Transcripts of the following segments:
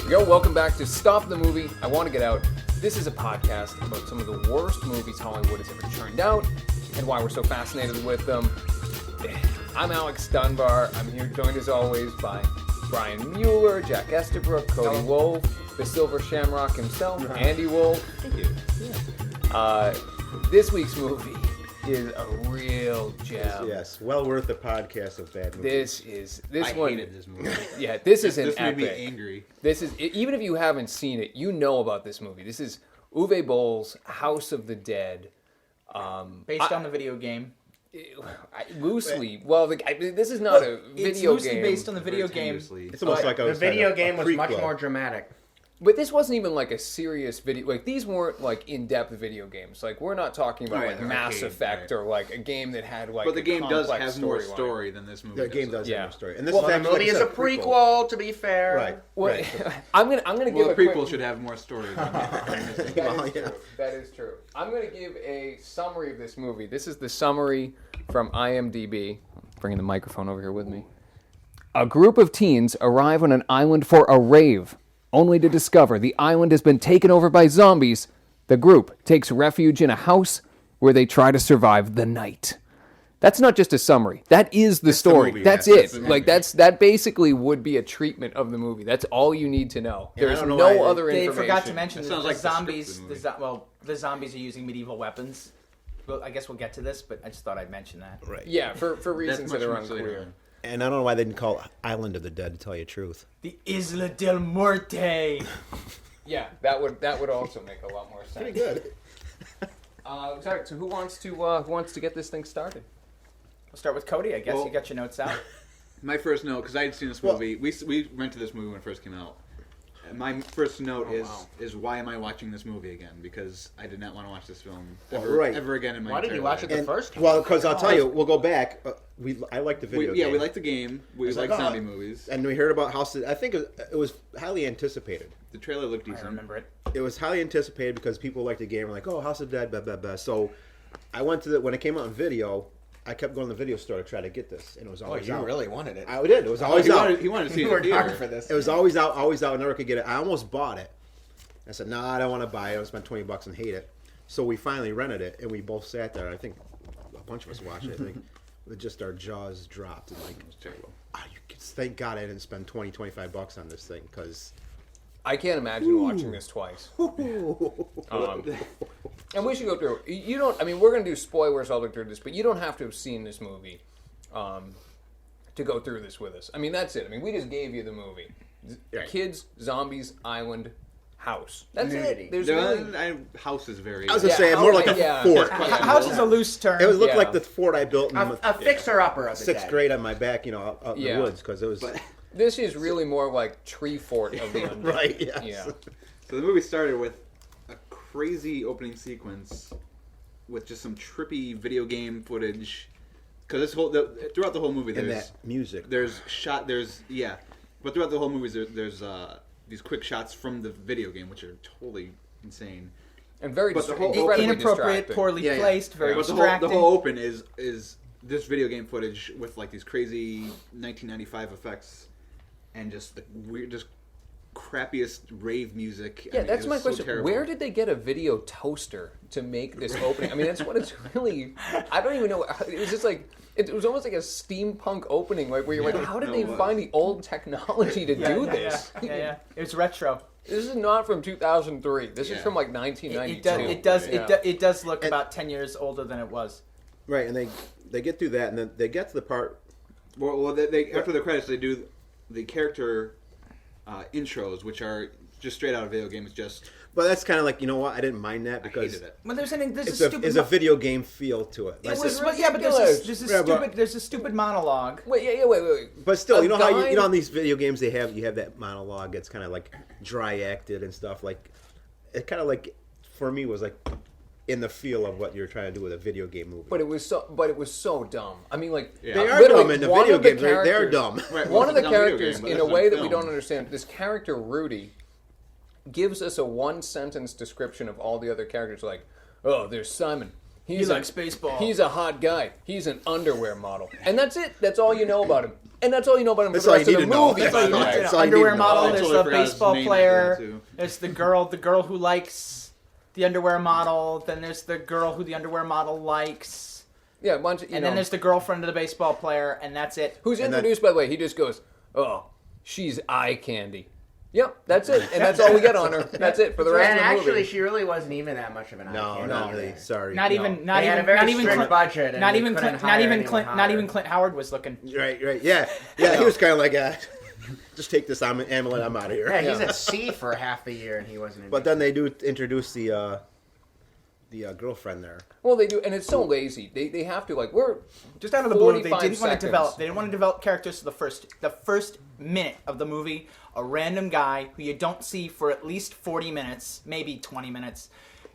Yo, welcome back to Stop the Movie, I Want to Get Out. This is a podcast about some of the worst movies Hollywood has ever churned out and why we're so fascinated with them. I'm Alex Dunbar. I'm here joined as always by Brian Mueller, Jack Estabrook, Cody Wolf, the Silver Shamrock himself, Andy Wolf. Thank you. Yeah. This week's movie is a real gem. Yes, well worth a podcast of bad movies. I hated this movie. Yeah, this is an This epic. made me angry. This is, even if you haven't seen it, you know about this movie. This is Uwe Boll's House of the Dead. Based on the video game. Loosely. Well, this is not a video game. It's loosely based on the video game. It's almost like The video game was much more dramatic. But this wasn't even like a serious video. Like, these weren't like in-depth video games. Like, we're not talking about Right, like an Mass arcade, Effect right. or like a game that had like. But the a game does complex have more storyline. story than this movie. The game does Yeah. have a story. And this Well, is the actually, movie like is I a said, prequel, to be fair. Right. Well, right. I'm gonna give Well, a the prequel quick, should have more story. That is true. That is true. I'm going to give a summary of this movie. This is the summary from IMDb. Bringing the microphone over here with me. A group of teens arrive on an island for a rave, only to discover the island has been taken over by zombies. The group takes refuge in a house where they try to survive the night. That's not just a summary. That is the story. movie, That's yes, it. that's the Like movie. that basically would be a treatment of the movie. That's all you need to know. Yeah, I There's don't know no why other They information. forgot to mention That that sounds the like the script zombies. of the movie. The zombies are using medieval weapons. Well, I guess we'll get to this, but I just thought I'd mention that. Right. Yeah, for That's reasons much that are more later unclear. on. And I don't know why they didn't call it Island of the Dead, to tell you the truth. The Isla del Muerte. Yeah, that would also make a lot more sense. Pretty good. Sorry, so who wants to get this thing started? We'll start with Cody. I guess Well- you got your notes out. My first note, because I had seen this Well- movie, we rented this movie when it first came out. And my first note is why am I watching this movie again? Because I did not want to watch this film ever again in my Why did entire you watch life. it the first time? Well, because I'll tell you, we'll go back. I like the video game. We like the game. We It's like like, oh, zombie movies. And we heard about House of... I think it was highly anticipated. The trailer looked I decent. remember it. It was highly anticipated because people liked the game. Were like, oh, House of the Dead, blah, blah, blah. So I went to when it came out in video, I kept going to the video store to try to get this. And it was Oh, always you out. really wanted it. I did. It was always he out. wanted to see You it were in dark theater. for this. It was always out. I never could get it. I almost bought it. I said, no, I don't want to buy it. I spent $20 and hate it. So we finally rented it, and we both sat there. I think a bunch of us watched it. I think with just our jaws dropped. And like, It was terrible. thank God I didn't spend $20-25 on this thing, because... I can't imagine watching this twice. And we should go through. You don't. I mean, we're going to do spoilers all the way through this, but you don't have to have seen this movie to go through this with us. I mean, that's it. I mean, we just gave you the movie. Right. Kids, zombies, island, house. That's Nudity. it. There's really. House is very. I was going to Yeah, say, more like a yeah. fort. House is a loose term. It would look Yeah. like the fort I built in A fixer-upper of the sixth dead. grade on my back, out in Yeah. the woods, because it was... This is really more like Tree Fort of the undead. Right, yes. Yeah. So the movie started with a crazy opening sequence with just some trippy video game footage. Because throughout the whole movie, And there's that music. but throughout the whole movie, there's these quick shots from the video game, which are totally insane. And very But the whole- incredibly Inappropriate, distracting. poorly Yeah, yeah. placed, very But the distracting. whole open is this video game footage with like these crazy 1995 effects and just the weird, just crappiest rave music. Yeah, I mean, that's it my was so question. terrible. Where did they get a video toaster to make this opening? I mean, that's what it's really. I don't even know. It was just like it was almost like a steampunk opening, like where you're like, how did they find the old technology to do this? Yeah. It was retro. This is not from 2003. This is Yeah. from like It 1992. does. Yeah. It does look about 10 years older than it was. Right, and they get through that, and then they get to the part... Well, they after the credits, they do the character intros, which are just straight out of video games. Just But that's kind of like, you know what, I didn't mind that, I because... hated it. Well, there's It's a stupid. a video game feel to it. It Like, was, It's yeah, but ridiculous. there's a stupid monologue. Wait. but still, a you know how guy- on these video games you have that monologue. It's kind of like dry acted and stuff. Like it kind of like for me was like in the feel of what you're trying to do with a video game movie. But it was so dumb. I I mean, like Yeah. they are literally, dumb in the one video of the games. They're characters- dumb. Right, One well, of the it's not a video characters, game, but in a that's way not that we film. don't understand, this character Rudy gives us a one-sentence description of all the other characters. Like, oh, there's Simon. He likes baseball. He's a hot guy. He's an underwear model, and that's it. That's all you know about him. And that's all you know about him for That's the all rest you of need the to know. movie. That's all you need. Yeah. That's all you need underwear to know. model. I There's totally a forgot his baseball name player. after that, too. There's the girl who likes the underwear model. Then there's the girl who the underwear model likes. Yeah, a bunch of, And then there's the girlfriend of the baseball player, and that's it. who's And introduced, by the way. He just goes, "Oh, she's eye candy." Yep, that's it. And that's all we get on her. That's it for the rest And of the actually, movie. she really wasn't even that much of an eye No, candy not either. really. Sorry. Not even, not They had even, a very not even strict Clint, budget, and not they even couldn't Clint, hire not even anyone Clint, not higher. even Clint Howard was looking. Right. Yeah. He was kind of like, just take this amulet. I'm out of here. Yeah, he's at sea for half the year, and he wasn't in But then they do introduce the girlfriend there. Well, they do, and it's so lazy. They have to, like, we're Just out of the blue, they 45 didn't want to seconds. develop. They didn't want to develop characters. So the first minute of the movie, a random guy who you don't see for at least 40 minutes, maybe 20 minutes,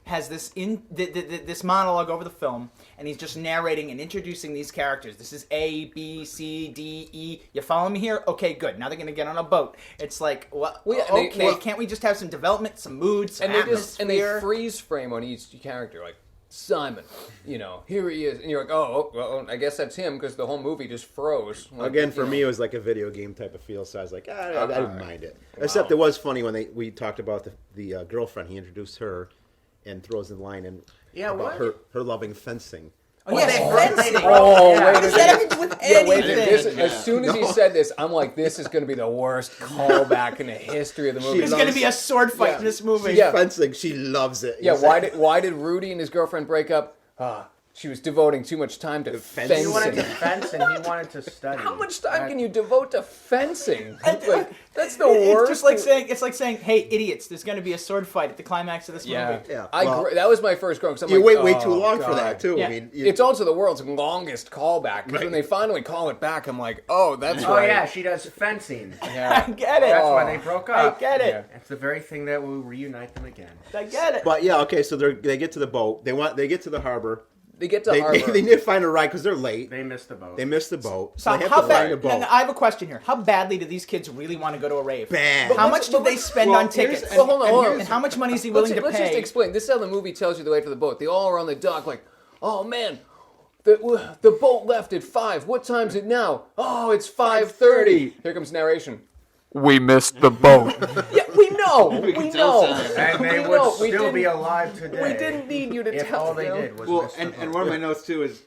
has this this monologue over the film, and he's just narrating and introducing these characters. This is A, B, C, D, E. You follow me here? Okay, good. Now they're gonna get on a boat. It's like, what? Well, yeah, and Okay, they- can't we just have some development, some mood, some and they atmosphere? freeze frame on each character, like Simon, here he is, and you're like, oh, well, I guess that's him because the whole movie just froze. Like, Again, for me, it was like a video game type of feel, so I was like, I didn't mind it. Except Wow. it was funny when we talked about the girlfriend. He introduced her and throws in the line Yeah, about what? her loving fencing. Oh yeah, fencing. Oh, Yeah. wait, What does that have to do with yeah, wait, anything? this, as soon as he said this, I'm like, this is going to be the worst callback in the history of the movie. There's going to be a sword fight in this movie. She's Yeah. fencing. She loves it. Yeah, He's why like, did Rudy and his girlfriend break up? She was devoting too much time to fencing. He wanted to fence, and he wanted to study. How much time can you devote to fencing? And, Like, that's the It's worst. just like saying, hey, idiots, there's going to be a sword fight at the climax of this Yeah, movie. Yeah, I well, that was my first growing. you wait way oh, too long for God. that too. Yeah. I mean, It's also the world's longest callback. Because Right. when they finally call it back, I'm like, oh, that's Oh right. yeah, she does fencing. I Yeah. get it. That's why they broke I up. get it. Yeah. It's the very thing that will reunite them again. I get it. but yeah, okay. So they get to the boat. They get to the harbor. They get to They harbor. need to find a ride because they're late. They missed the boat. They missed the boat. So they have how to find a bad? boat. I have a question here. How badly do these kids really want to go to a rave? Bad. How let's- much did they spend well, on tickets? Well, hold on, hold on. And how much money is he willing to Let's pay? just explain. This is how the movie tells you the way to the boat. They all are on the dock like, oh, man, the boat left at 5. What time's it now? Oh, it's 5:30. Here comes narration. We missed the boat. Yeah, we know. We can tell know. signs. And they We would know. We still be didn't- alive today. We didn't need you to if tell all they them. did was Well, miss the and boat. one of my notes too is,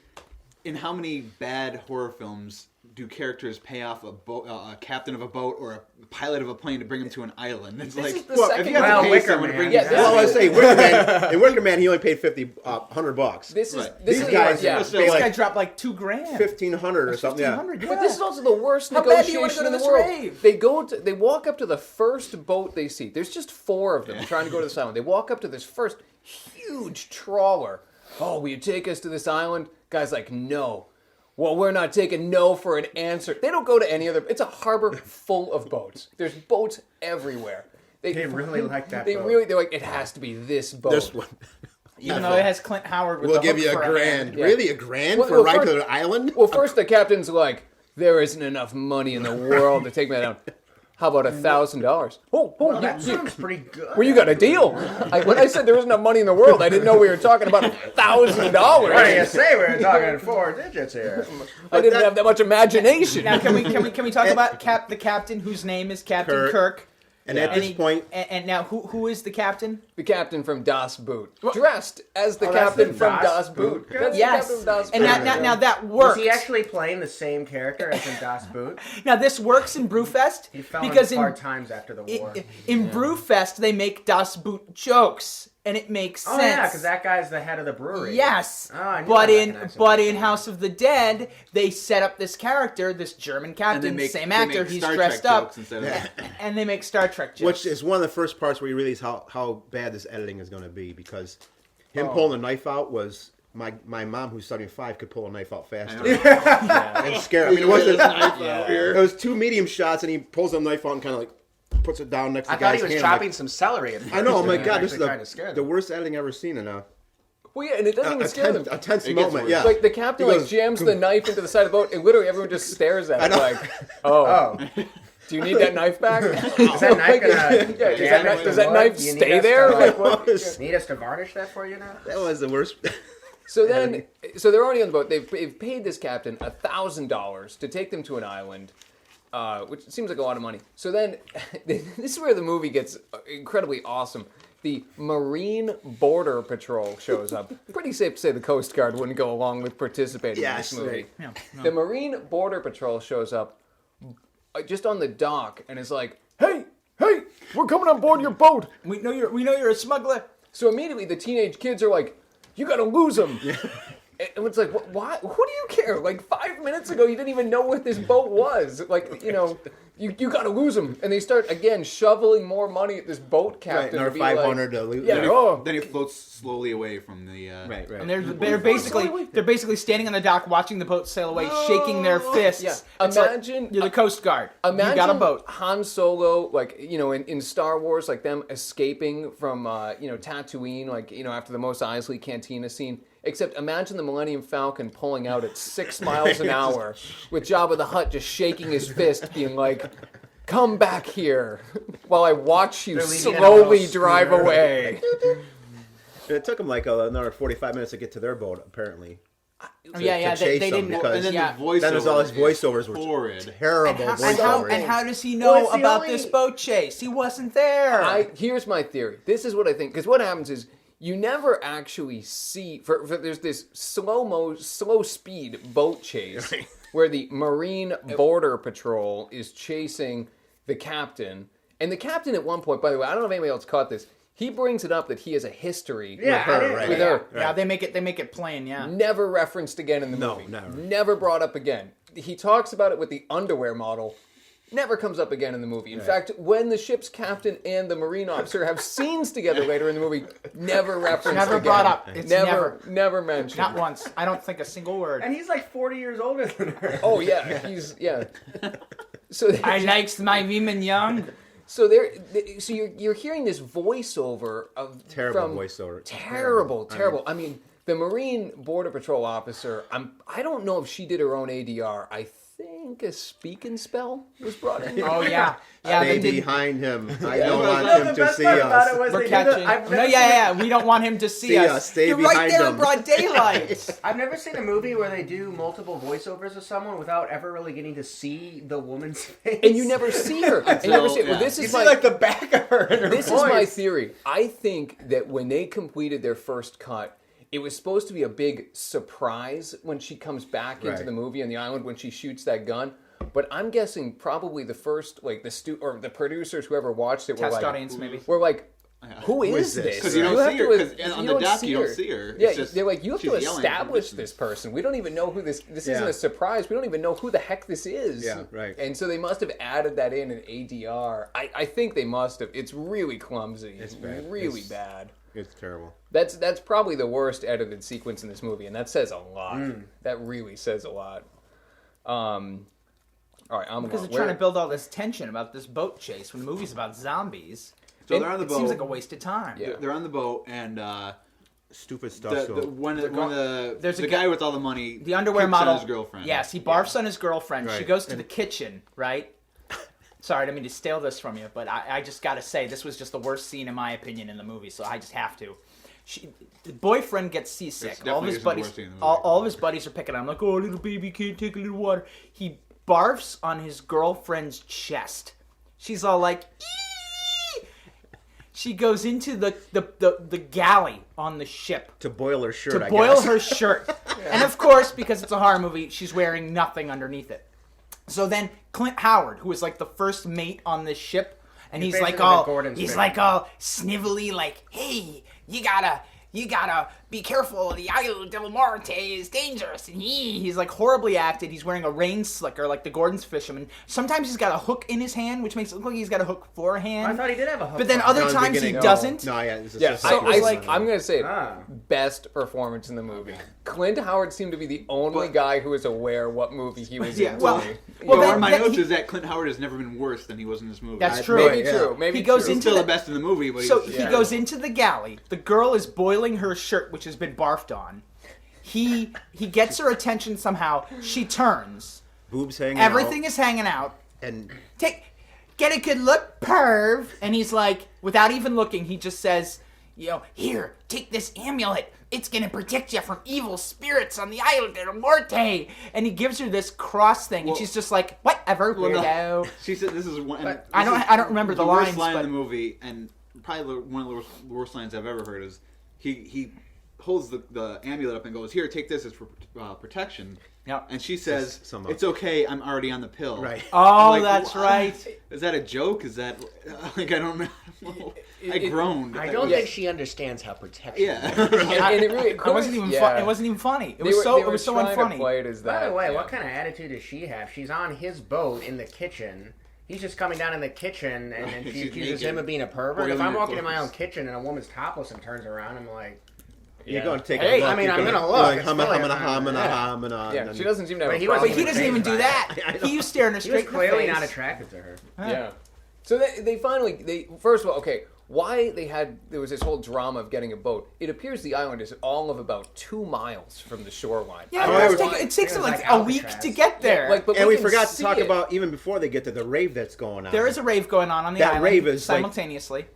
in how many bad horror films do characters pay off a captain of a boat or a pilot of a plane to bring him to an island? It's This like, is the well, second- if you have Well, to pay Wicker someone to Man, bring yeah, you this Well, I is- was saying, Wicker Man. In Wicker Man, he only paid $100. This is Right. this These is guys- yeah. This This like guy dropped like $2,000. 1,500 or something. Yeah. 1,500. But this is also the worst How bad do you negotiation wanna in go the to world. this rave? They walk up to the first boat they see. There's just 4 of them trying to go to this island. They walk up to this first huge trawler. Oh, will you take us to this island? Guy's like, no. Well, we're not taking no for an answer. They don't go to any other. It's a harbor full of boats. There's boats everywhere. They really like that They boat. really. They're like, it has to be this boat. This one. Even though it has Clint Howard with We'll the give hook you for a grand. Yeah. Really, a grand Well, for a well, ride first- to the island? Well, first the captain's like, there isn't enough money in the world to take me down. How about $1,000? Oh, Well, you, that sounds pretty good. well, you got a deal. When I said there wasn't enough money in the world, I didn't know we were talking about $1,000. What do you say? We're talking 4 digits here. I didn't have that much imagination. Now, can we talk about the captain whose name is Captain Kirk? And at this point, and now who is the captain? The captain from Das Boot, dressed as the Oh, that's captain the from Das Das Boot. Boot? That's the Yes. captain from Das And Boot. now that Was works. he actually playing the same character as in Das Boot? Now this works in Brewfest He fell because in hard times after the war. in Brewfest they make Das Boot jokes and it makes sense. Oh yeah, because that guy's the head of the brewery. Yes, Oh, I knew but I in recognized him. House of the Dead, they set up this character, this German and captain, they make, same they actor, make he's Star dressed Trek up, jokes instead of and they make Star Trek jokes. which is one of the first parts where you realize how bad this editing is going to be, because him pulling the knife out was my mom, who's 75, could pull a knife out faster and scare. I mean, it wasn't. It was 2 medium shots, and he pulls the knife out and kind of like puts it down next to I the thought guy's he was hand. chopping some celery. At I know. Oh my first, god, this is actually trying to scare the them. worst editing I've ever seen in a Well, yeah, and it doesn't even scare them. a tense It gets moment. worse. Yeah, Like the captain He like goes, jams the knife into the side of the boat, and literally everyone just stares at it know. like, "Oh, Oh, do you need that knife back?" is that knife gonna does that knife stay there? Like, what? Need us to varnish that for you now? that was the worst. So they're already on the boat. They've paid this captain $1,000 to take them to an island, which seems like a lot of money. So then, this is where the movie gets incredibly awesome. The Marine Border Patrol shows up. Pretty safe to say the Coast Guard wouldn't go along with participating in this movie. Right. Yeah, no. The Marine Border Patrol shows up just on the dock and is like, "Hey, we're coming on board your boat." We know you're a smuggler. So immediately the teenage kids are like, "You gotta lose them." And it's like, why? Who do you care? Like 5 minutes ago, you didn't even know what this boat was. Like, you gotta lose them. And they start again shoveling more money at this boat captain. Right, or 500 to lose. Yeah. Then he floats slowly away from the. Right. And they're basically standing on the dock watching the boat sail away, shaking their fists. Yeah. It's like, Imagine you're the Coast Guard. Imagine you got a boat. Han Solo, like, in Star Wars, like them escaping from, Tatooine, like, after the Mos Eisley Cantina scene. Except imagine the Millennium Falcon pulling out at 6 miles an hour with Jabba the Hutt just shaking his fist, being like, "Come back here while I watch you They're leaving it slowly all drive screwed. away." And it took them like another 45 minutes to get to their boat, apparently. Oh, yeah, to they chase them, didn't. because- And then yeah. the voiceover. Then there's all his voiceovers were horrid. terrible And how does he know Well, it's the about only- this boat chase? He wasn't there. Here's my theory. This is what I think. Because what happens is you never actually see. There's this slow speed boat chase where the Marine Border Patrol is chasing the captain, and the captain at one point, by the way, I don't know if anybody else caught this. He brings it up that he has a history Yeah, I with did. her. Right. With her. Yeah, they make it plain. Yeah. Never referenced again in the No, movie. never. Never brought up again. He talks about it with the underwear model. Never comes up again in the movie. In fact, when the ship's captain and the Marine officer have scenes together later in the movie, never referenced Never again. brought up. It's Never mentioned. Not once. I don't think a single word. And he's like 40 years older than her. Oh yeah, So I likes my women young. So you're hearing this voiceover of Terrible voiceover. Terrible. I mean, the Marine Border Patrol officer. I don't know if she did her own ADR. I think a speak and spell was brought in. Oh yeah. Stay They did. behind him. I don't No, want the him to best see part about it us. was We're they did catching. it. I've No, never yeah. seen We don't want him to see See us. us. Stay You're right behind there him. in broad daylight. I've never seen a movie where they do multiple voiceovers of someone without ever really getting to see the woman's face. And you never see her. And you never see. Well, this You is see my like the back of her and her This voice. is my theory. I think that when they completed their first cut, it was supposed to be a big surprise when she comes back into Right. the movie on the island when she shoots that gun. But I'm guessing probably the first, like the producers, whoever watched it, were Test like, audience, maybe. Were like, who is this? this? 'Cause you don't have see to- her, 'cause on you the don't dock see you don't her. see her. It's Yeah, just- they're like, you have she's to yelling from establish distance. this person. We don't even know who this isn't Yeah. a surprise. We don't even know who the heck this is. Yeah, right. And so they must have added that in ADR. I think they must have. It's really clumsy. It's bad. Really It's- bad. It's terrible. That's probably the worst edited sequence in this movie, and that says a lot. That really says a lot. All right, Because they're trying to build all this tension about this boat chase when the movie's about zombies. So they're on the It boat. seems like a waste of time. Yeah. They're on the boat, and Stupid stuff. when There's a the guy with all the money, The underwear picks model. on his girlfriend. Yes, he barfs on his girlfriend. She Right. goes to the kitchen, right? Sorry, I didn't mean to steal this from you, but I just got to say, this was just the worst scene, in my opinion, in the movie, so I just have to. The boyfriend gets seasick. It's All of definitely his isn't the buddies, worst scene in the movie. all of his buddies are picking on him, like, oh, little baby can't take a little water. He barfs on his girlfriend's chest. She's all like, ee! She goes into the galley on the ship to boil her shirt. to I boil guess. her shirt. And of course, because it's a horror movie, she's wearing nothing underneath it. So then Clint Howard, who is like the first mate on this ship, and he's like basically all the Gordon's he's mate. like all snivelly, like, hey, you gotta be careful. The Isle del Norte is dangerous. And he's like horribly acted. He's wearing a rain slicker like the Gordon's fisherman. Sometimes he's got a hook in his hand, which makes it look like he's got a hook for a hand. I thought he did have a hook. But then on other No, in the times he beginning. doesn't. No, yeah. It's Yeah, just So it was like- I'm going to say it. Ah. Best performance in the movie. Clint Howard seemed to be the only guy who was aware what movie he was Yeah, in. well- to me. well, Well, then- my then notes he- is that Clint Howard has never been worse than he was in this movie. That's I- true. Maybe Yeah. true. Maybe He goes true. He's into still the- the best in the movie, but So he's, he goes into the galley. The girl is boiling her shirt, which has been barfed on. He gets her attention somehow. She turns. boobs hanging Everything out. is hanging out. And Get a good look, perv. And he's like, without even looking, he just says, here, take this amulet. It's gonna protect you from evil spirits on the island de la Muerte. And he gives her this cross thing, and she's just like, whatever, weirdo. She said this is one. And I don't remember the lines, worst line but in the movie, and probably one of the worst lines I've ever heard is he holds the amulet up and goes, "Here, take this as for protection." Yep. And she says, Some "It's okay. I'm already on the pill." Right. Oh, Like, that's what? right. Is that a joke? Is that like I don't know? I groaned. I don't think she understands how protection. Yeah. And it really It wasn't even yeah. It wasn't even funny. It They was were- so they it were was so trying unfunny. to play it as that. By the way, yeah. what kind of attitude does she have? She's on his boat in the kitchen. He's just coming down in the kitchen, and then she She's accuses naked. him of being a pervert. Boiling If I'm her walking in my clothes. own kitchen and a woman's topless and turns around, I'm like, You're going to take Hey, a look. I mean, You're I'm gonna you're look. Like, It's humma, really humma, not- humma, yeah. humma, Yeah, she doesn't seem to have But a he problem. wasn't But he doesn't even do that. I know. He was staring her he was straight in the clearly face. not attracted to her. Yeah. So they finally first of all, okay, why there was this whole drama of getting a boat. It appears the island is all of about 2 miles from the shoreline. Yeah, Oh, it takes them like like a week Alcatraz. to get there. But And we can forgot to see talk it. about, even before they get to the rave that's going on. there is a rave going on the That island rave is like- simultaneously.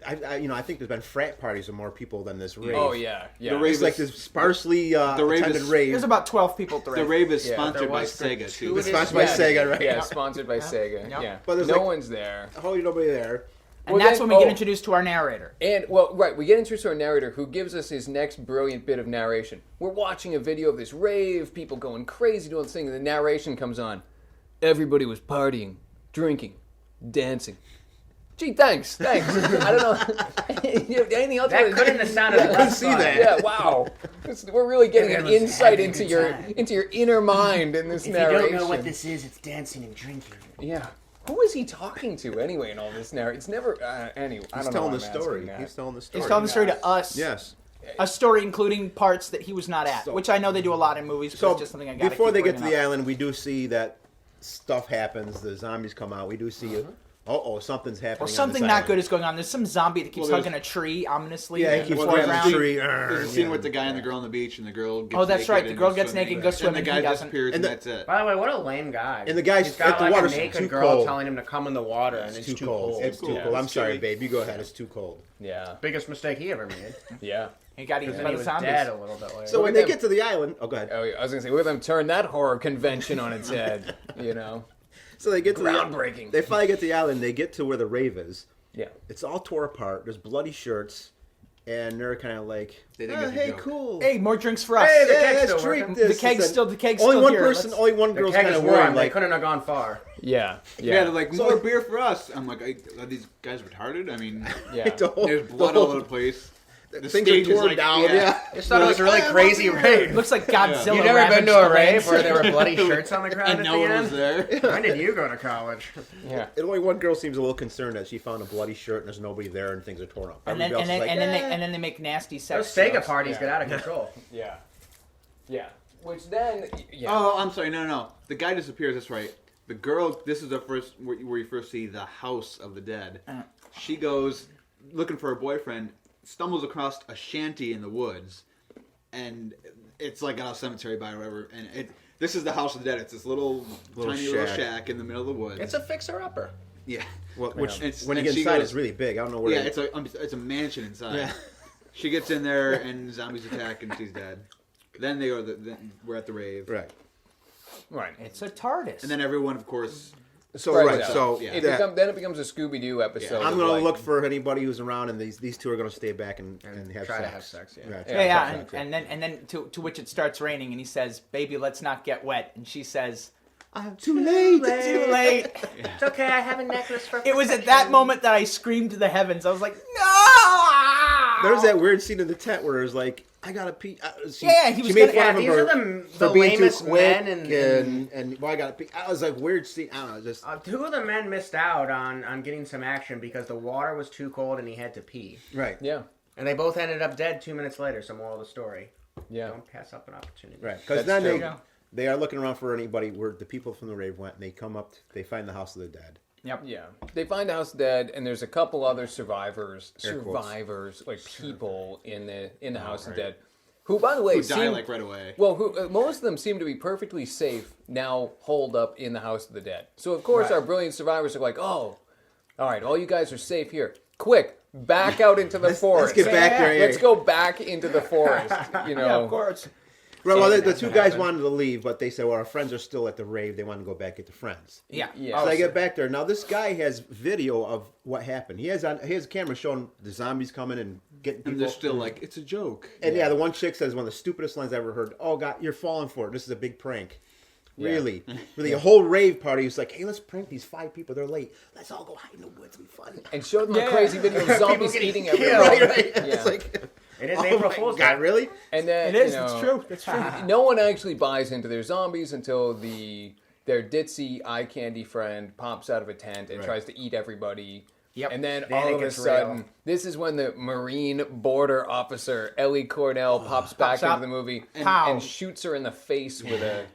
I think there's been frat parties with more people than this rave. Oh yeah, yeah. The rave It's like this sparsely rave attended is- rave. There's about 12 people at the The rave. rave is Yeah, sponsored there by was Sega too. gratuitous- It's sponsored by Sega, right? Yeah, sponsored by Sega. Yeah. Yeah. But there's no like- one's there. Holy nobody there. And Well, that's then- when we get oh. introduced to our narrator. And well, right, we get introduced to our narrator who gives us his next brilliant bit of narration. We're watching a video of this rave, people going crazy doing this thing, and the narration comes on. Everybody was partying, drinking, dancing. Gee, thanks. I don't know. You have anything else? That couldn't have sounded I couldn't see that. Yeah, wow. We're really getting an Everyone's insight having a into good your inner mind in this If narration. you don't know what this is, it's dancing and drinking. Yeah. Who is he talking to anyway in all this narration? It's never anyway. I He's don't know telling why the I'm asking story. that. He's telling the story. He's telling the story to us. Yes. A story including parts that he was not at, So- which I know they do a lot in movies, but So it's just something I got before they get to the island, we do see that stuff happens. The zombies come out. We do see something's happening. Well, on something this not island. good is going on. There's some zombie that keeps Well, there's- hugging a tree ominously Yeah, he in the keeps foreground. grabbing the tree. There's a scene Yeah. with the guy and the girl on the beach, and the girl gets Oh, that's naked right. The and girl goes gets swimming. naked and goes swimming, And the he guy doesn't. disappears, And and the- that's it. By the way, what a lame guy. And the guy's He's got at the like water's a naked too girl cold. telling him to come in the water, and it's too cold. It's too Yeah, cold. I'm it's sorry, chilly. babe. You go ahead. It's too cold. Yeah. Biggest mistake he ever made. Yeah. He got eaten Because then by he the was zombies. dead a little bit later. So when at they them. get to the island, oh, go ahead. Oh, yeah. I was gonna say, look at them turn that horror convention on its head. You know. So they get to Groundbreaking. They finally get to the island. They get to where the rave is. Yeah. It's all tore apart. There's bloody shirts, and they're kind of like, They think it's a "Hey, joke." cool. Hey, more drinks for us. Hey, the Yeah, keg's let's still drink working. this." The keg's It's still- the keg's only still one here. person. Let's- Only one The girl's keg kind is of warm. worried. They Like, couldn't have gone far. Yeah. Yeah, Yeah. they're like, So- more beer for us. I'm like, are these guys retarded? I mean, Yeah. the whole- there's the blood whole- all over the place. The things stage are is torn like, down. yeah. Yeah. I just thought it was a really Like, crazy rave. Looks like Godzilla. You've never been to a ravaged the rave lands. where there were bloody shirts on the ground And at no the one end? was there. When did you go to college? Yeah. And only one girl seems a little concerned that she found a bloody shirt and there's nobody there and things are torn up. And then, Everybody else is like, and then they make nasty sex. Those Sega jokes. parties Yeah. get out of control. Yeah. Yeah. Which then. Yeah. Oh, I'm sorry. No. The guy disappears. That's right. The girl. This is the first where you first see the house of the dead. She goes looking for her boyfriend. Stumbles across a shanty in the woods, and it's like a cemetery by or whatever. And this is the house of the dead. It's this little tiny little shack in the middle of the woods. It's a fixer-upper. yeah. well, which It's- when you and get she inside, goes- it's really big. I don't know where. Yeah, they- it's a mansion inside. Yeah. She gets in there and zombies attack and she's dead. Then they go. Then we're at the rave. right. Right. It's a TARDIS. And then everyone, of course. So Spreads right. out. So Yeah. that- Then it becomes a Scooby Doo episode. I'm of, gonna like- look for anybody who's around, and these two are gonna stay back and have try sex. to have sex, yeah. Right, try Yeah, to yeah, have and, sex, and then to which it starts raining, and he says, "Baby, let's not get wet," and she says, I'm too late. "Too late." It's okay, I have a necklace for It was at that moment that I screamed to the heavens. I was like, "No!" There's that weird scene in the tent where it's like, I gotta pee. Yeah, he was she made gonna- fun of These him are for the being too lamest quick men and well, I gotta pee. I was like, weird scene. I don't know, just Two of the men missed out on getting some action because the water was too cold and he had to pee. right. Yeah. And they both ended up dead 2 minutes later, so moral of the story. Yeah. Don't pass up an opportunity. Right, because That's then true. they are looking around for anybody where the people from the rave went, and they come up, they find the house of the dead. Yep. Yeah. They find the house dead, and there's a couple other survivors, Air quotes. like people in the house of dead, who, by the way, Who die seem, like right away. well, who most of them seem to be perfectly safe now, holed up in the house of the dead. So of course Right. our brilliant survivors are like, oh, all right, all you guys are safe here. Quick, back out into the forest. Let's get back there. Let's go back into the forest. You know. Yeah, of course. Right, well, the two guys wanted to leave, but they said, well, our friends are still at the rave. They want to go back get the friends. Yeah. Yeah. So they get back there. Now, this guy has video of what happened. He has a camera showing the zombies coming and getting people. And they're still like, it's a joke. And yeah, the one chick says one of the stupidest lines I ever heard. Oh, God, you're falling for it. This is a big prank. Yeah. Really. Really, a whole rave party was like, hey, let's prank these 5 people. They're late. Let's all go hide in the woods. It'll be funny. And showed them a crazy video of zombies eating everyone. Right. Yeah. It's like, It is April Fool's Day. God, really? And then, It is. you know, It's true. That's true. no one actually buys into their zombies until their ditzy eye candy friend pops out of a tent and tries to eat everybody. Yep. And then Then all it of a gets sudden, real. this is when the Marine border officer Ellie Cornell pops back up. into the movie Pow. and shoots her in the face with a.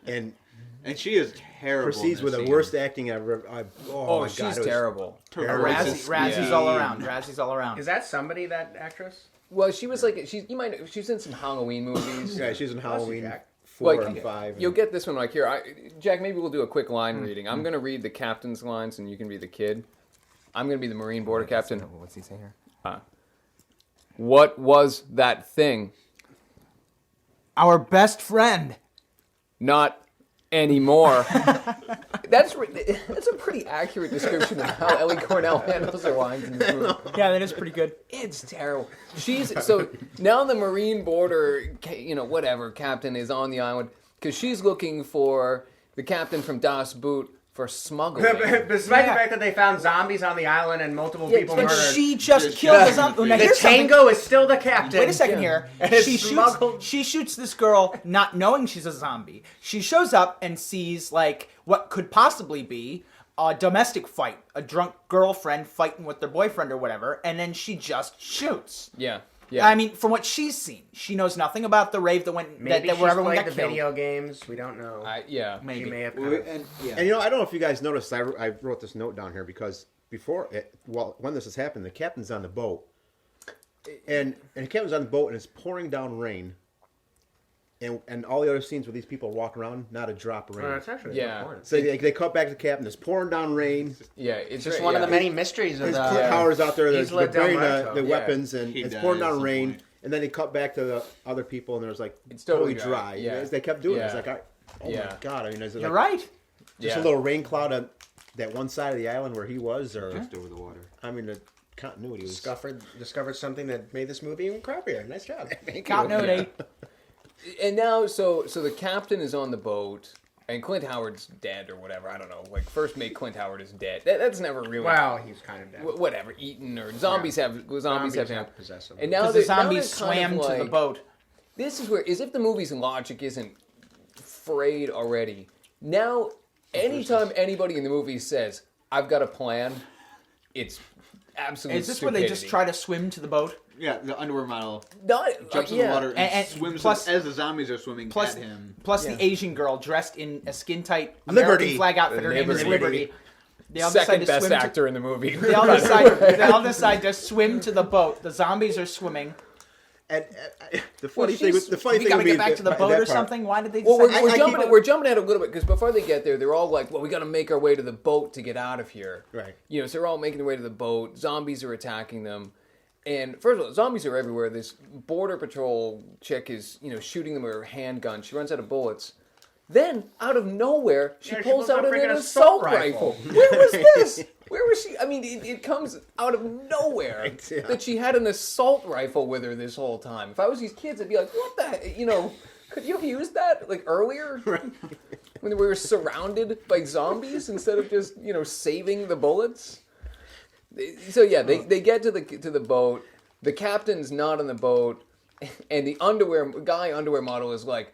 And she is terrible. proceeds in with this the scene. worst acting ever. Oh, my she's God, it was terrible. terrible. Razzie's Yeah. all around. Razzie's all around. Is that somebody, that actress? Well, she was like she's in some Halloween movies. Yeah, she's in Halloween Jack. 4 Like, and 5. You'll get this one like here. Jack, maybe we'll do a quick line Hmm. reading. I'm going to read the captain's lines, and you can be the kid. I'm going to be the Marine border captain. What's he saying here? What was that thing? Our best friend. Not anymore. That's a pretty accurate description of how Ellie Cornell handles her lines in this movie. Yeah, that is pretty good. It's terrible. So now the Marine border, whatever captain is on the island because she's looking for the captain from Das Boot for smuggling. Despite the fact that they found zombies on the island and multiple people And murdered, she just killed the zombie. Now, the here's something. Tango is still the captain. Wait a second here. And it's She smuggled- shoots this girl not knowing she's a zombie. She shows up and sees like what could possibly be a domestic fight, a drunk girlfriend fighting with their boyfriend or whatever, and then she just shoots. Yeah. I mean, from what she's seen, she knows nothing about the rave that went Maybe that she's where everyone played got the killed. video games. We don't know. Yeah. She Maybe. may have. Well, and And I don't know if you guys noticed, I wrote this note down here because when this has happened, the captain's on the boat, and the captain's on the boat and it's pouring down rain, and all the other scenes where these people walk around, not a drop of rain. That's actually Yeah. important. So they cut back to the captain. It's pouring down rain. Yeah. It's Just right, one of yeah. the many mysteries of There's the. Clint Howard's out there. They're Isla del burying Muerto. the Yeah. weapons, and He it's dies pouring at down some rain. point. And then they cut back to the other people, and there's like It's totally dry. dry, yeah. They kept doing it. It's Yeah. like, oh Yeah. my God! I mean, is it You're like right. just Yeah. a little rain cloud on that one side of the island where he was, or Just over the water. I mean, the continuity was. discovered something that made this movie even crappier. Nice job. Continuity. And now, so the captain is on the boat, and Clint Howard's dead or whatever. I don't know. Like first mate, Clint Howard is dead. That's never really. Well, he's kind of dead. Whatever, eaten or zombies have him. to possess him. And now Because the they- now zombies they're kind swam of to the like- boat. This is where, as if the movie's logic isn't frayed already. Now, anytime anybody in the movie says, "I've got a plan," it's absolute Is this where they just stupidity. try to swim to the boat? Yeah, the underwear model Not, jumps in yeah. the water and, And swims plus- as the zombies are swimming Plus, at him. plus Yeah. the Asian girl dressed in a skin tight American Liberty. flag outfit. Her name is Liberty. Liberty. They all Second decide to best swim to- actor in the movie. They all decide to swim to the boat. The zombies are swimming. And the funny thing, she's- the funny we thing gotta would be get back to the that boat part- or something. Why did they Well, decide? we're jumping ahead a little bit because before they get there, they're all like, "Well, we got to make our way to the boat to get out of here." Right. So they're all making their way to the boat. Zombies are attacking them, and first of all, zombies are everywhere. This border patrol chick is, shooting them with her handgun. She runs out of bullets. Then, out of nowhere, she pulls out an freaking assault rifle. Where was this? Where was she? I mean, it comes out of nowhere Right, yeah. that she had an assault rifle with her this whole time. If I was these kids, I'd be like, what the, could you have used that, like, earlier? When we were surrounded by zombies instead of just, saving the bullets? So, yeah, they get to the boat. The captain's not on the boat. And the underwear model is like,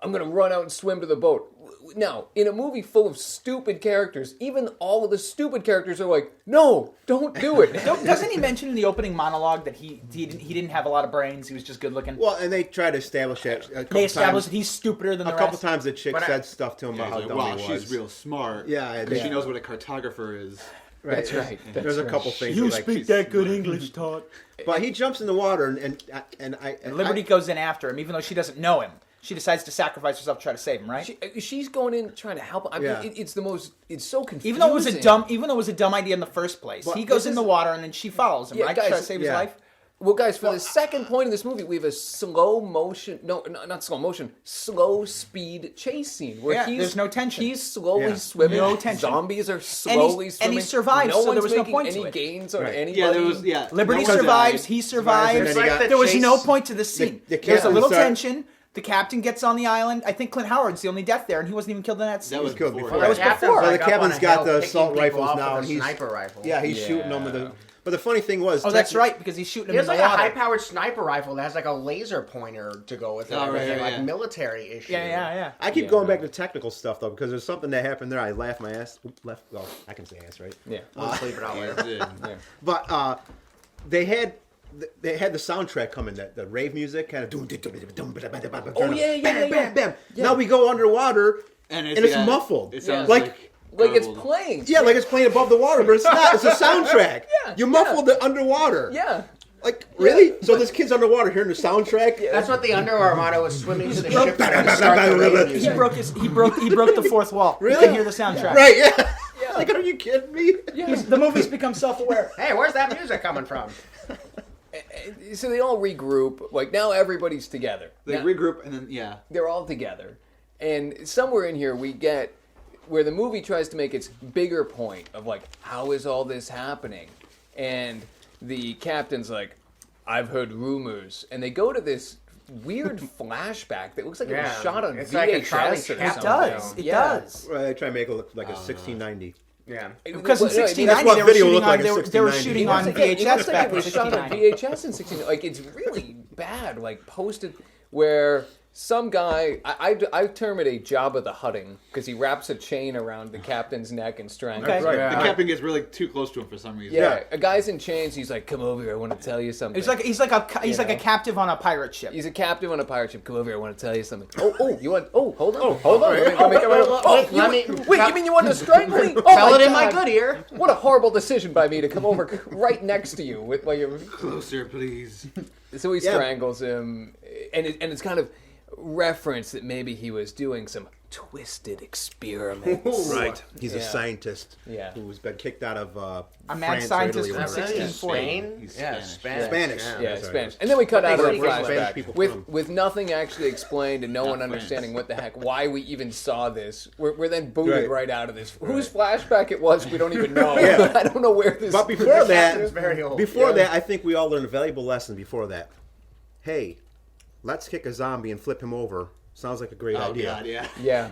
I'm going to run out and swim to the boat. Now, in a movie full of stupid characters, even all of the stupid characters are like, no, don't do it. Doesn't he mention in the opening monologue that he didn't have a lot of brains? He was just good looking. Well, and they try to establish that. They established that he's stupider than the a couple rest. times the chick But said stuff to him Yeah, about how he's dumb like, wow, he was. she's real smart. Yeah, Because yeah. she knows what a cartographer is. Right. That's right. There's a couple things. You like, speak that good English, Todd. but he jumps in the water, and And Liberty goes in after him, even though she doesn't know him. she decides to sacrifice herself to try to save him, right? She's going in trying to help him. I mean, Yeah. it's so confusing. Even though it was a dumb idea in the first place. But he goes this in the is- water and then she follows him, Yeah, right? guys, to try to save his yeah. life. Well, guys, for the second point in this movie, we have a slow motion, not slow motion, slow speed chase scene where Yeah, there's no tension. He's slowly Yeah. swimming. No tension. Zombies are slowly swimming. and he survives, No so there one's was no making point to any it. gains on Right. anybody. Yeah, there was. Yeah, Liberty no one survives. died. He survives. And then he got There was chased. no point to this scene. The There's a captain little started- tension. The captain gets on the island. I think Clint Howard's the only death there, and he wasn't even killed in that scene. That was killed before. before. That was Captain's before. Well, the like up captain's on a got hill the picking assault people rifles off now, with and a he's sniper rifle. Yeah, he's shooting them with Yeah. the. But the funny thing was, Oh, that's right, because he's shooting He him has in like the a water. high-powered sniper rifle that has like a laser pointer to go with it. Oh, and right, everything, right, like yeah. military issue. Yeah. I keep Yeah. going back to technical stuff though, because there's something that happened there. I laughed my ass. Left. Well, I can say ass, right? Yeah. We'll sleep it out Yeah, later. it did. Yeah. But they had the soundtrack coming, the rave music, kind of. Oh, yeah. Bam. Yeah. Now we go underwater, And and it's yeah, muffled. It sounds Like- Like it's gurgled. playing. Yeah, like it's playing above the water, but it's not. It's a soundtrack. Yeah, You muffled it underwater. Yeah. Like really? So this kid's underwater hearing the soundtrack. Yeah. That's what the Underwear Armada was swimming to the ship to start the rave He music. broke the fourth wall. Really? You can hear the soundtrack. Right? Yeah. Yeah. Like, are you kidding me? The movie's become self-aware. Hey, where's that music coming from? So they all regroup. Like now everybody's together. They Now- regroup and then they're all together. And somewhere in here we get where the movie tries to make its bigger point of like, how is all this happening? And the captain's like, I've heard rumors. And they go to this weird flashback that looks like it Yeah, was shot on it's VHS like a Charlie or Chaplin something. does. It does. Well, they try to make it look like a 1690. Yeah. Because in Well, no, I mean, 1690 that's what they were video shooting looked on like in they were 1690. shooting It on looks like it VHS looks like back it in was shot on 1690. VHS in 16. Like it's really bad. Like posted where some guy I term it a Jabba the Hutting because he wraps a chain around the captain's neck and strangles. Okay. him. Right. the captain gets really too close to him for some reason. Yeah, a guy's in chains. He's like, "Come over here. I want to tell you something." He's like a captive on a pirate ship. He's a captain on a pirate ship. Come over here. I want to tell you something. You want? Hold on. Let me- Wait, you mean you want to strangle me? Oh Fell it in my God. good ear. What a horrible decision by me to come over right next to you while you're. Closer, please. So he Yeah. strangles him, and it's kind of reference that maybe he was doing some twisted experiments. Right. He's a Yeah. scientist Yeah. who's been kicked out of A mad France or scientist Italy or from whatever. 1640. Spain? He's Yeah, Spanish. Spanish. Spanish. Yeah, Sorry. Spanish. And then we cut out of the Where do Spanish flashback people with from? with nothing actually explained and no Not one France. understanding what the heck, why we even saw this. We're then booted Right. right out of this. Whose flashback it was, we don't even know. Yeah. I don't know where this. But before captain's that, very old. before Yeah. that, I think we all learned a valuable lesson. Before that, hey, let's kick a zombie and flip him over. Sounds like a great Oh idea. god, yeah. Yeah.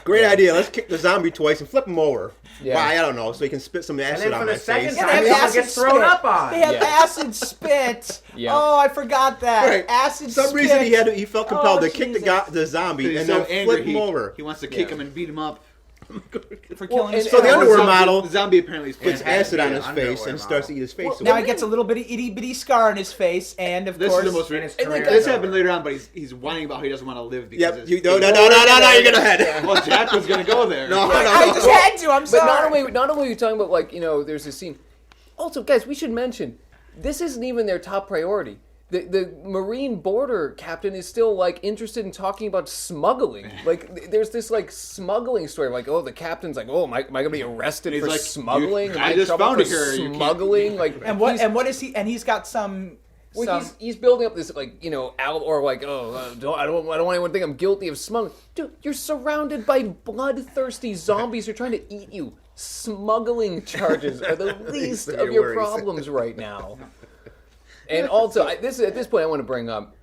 Great idea. Let's kick the zombie twice and flip him over. Yeah. Why? I don't know. So he can spit some And acid then on for my the second face. Yeah, time, they have someone acid gets thrown spit. up on. They have Yeah. acid spit. Yeah. Oh, I forgot that. Right. Acid For some spit. reason he felt compelled Oh, to kick Jesus. the zombie He's and so then angry, flip him over. He wants to kick Yeah. him and beat him up. For killing his and- So the and- underwear zombie, model the zombie apparently is puts Spanish. acid on Yeah, his underwear face and model. starts to eat his face. Now away. he gets a little itty bitty scar on his face, and of This course, is the most. And his And career then This is happened over. later on, but he's whining about how he doesn't want to live because. Yep. his- You, no, you're gonna head. Well, Jack was gonna go there. No, I just had to. I'm But sorry. not only are you talking about like there's a scene. Also, guys, we should mention this isn't even their top priority. The Marine border captain is still like interested in talking about smuggling. Like there's this like smuggling story. Like the captain's like, am I gonna be arrested He's for like, smuggling? you- Am I in just trouble found for it here. You can't- smuggling. Like What is he? And he's got some. Well, he's building up this like out or like I don't want anyone to think I'm guilty of smuggling. Dude, you're surrounded by bloodthirsty zombies who are trying to eat you. Smuggling charges are the least Your of your worries. problems right now. And also, at this point, I want to bring up.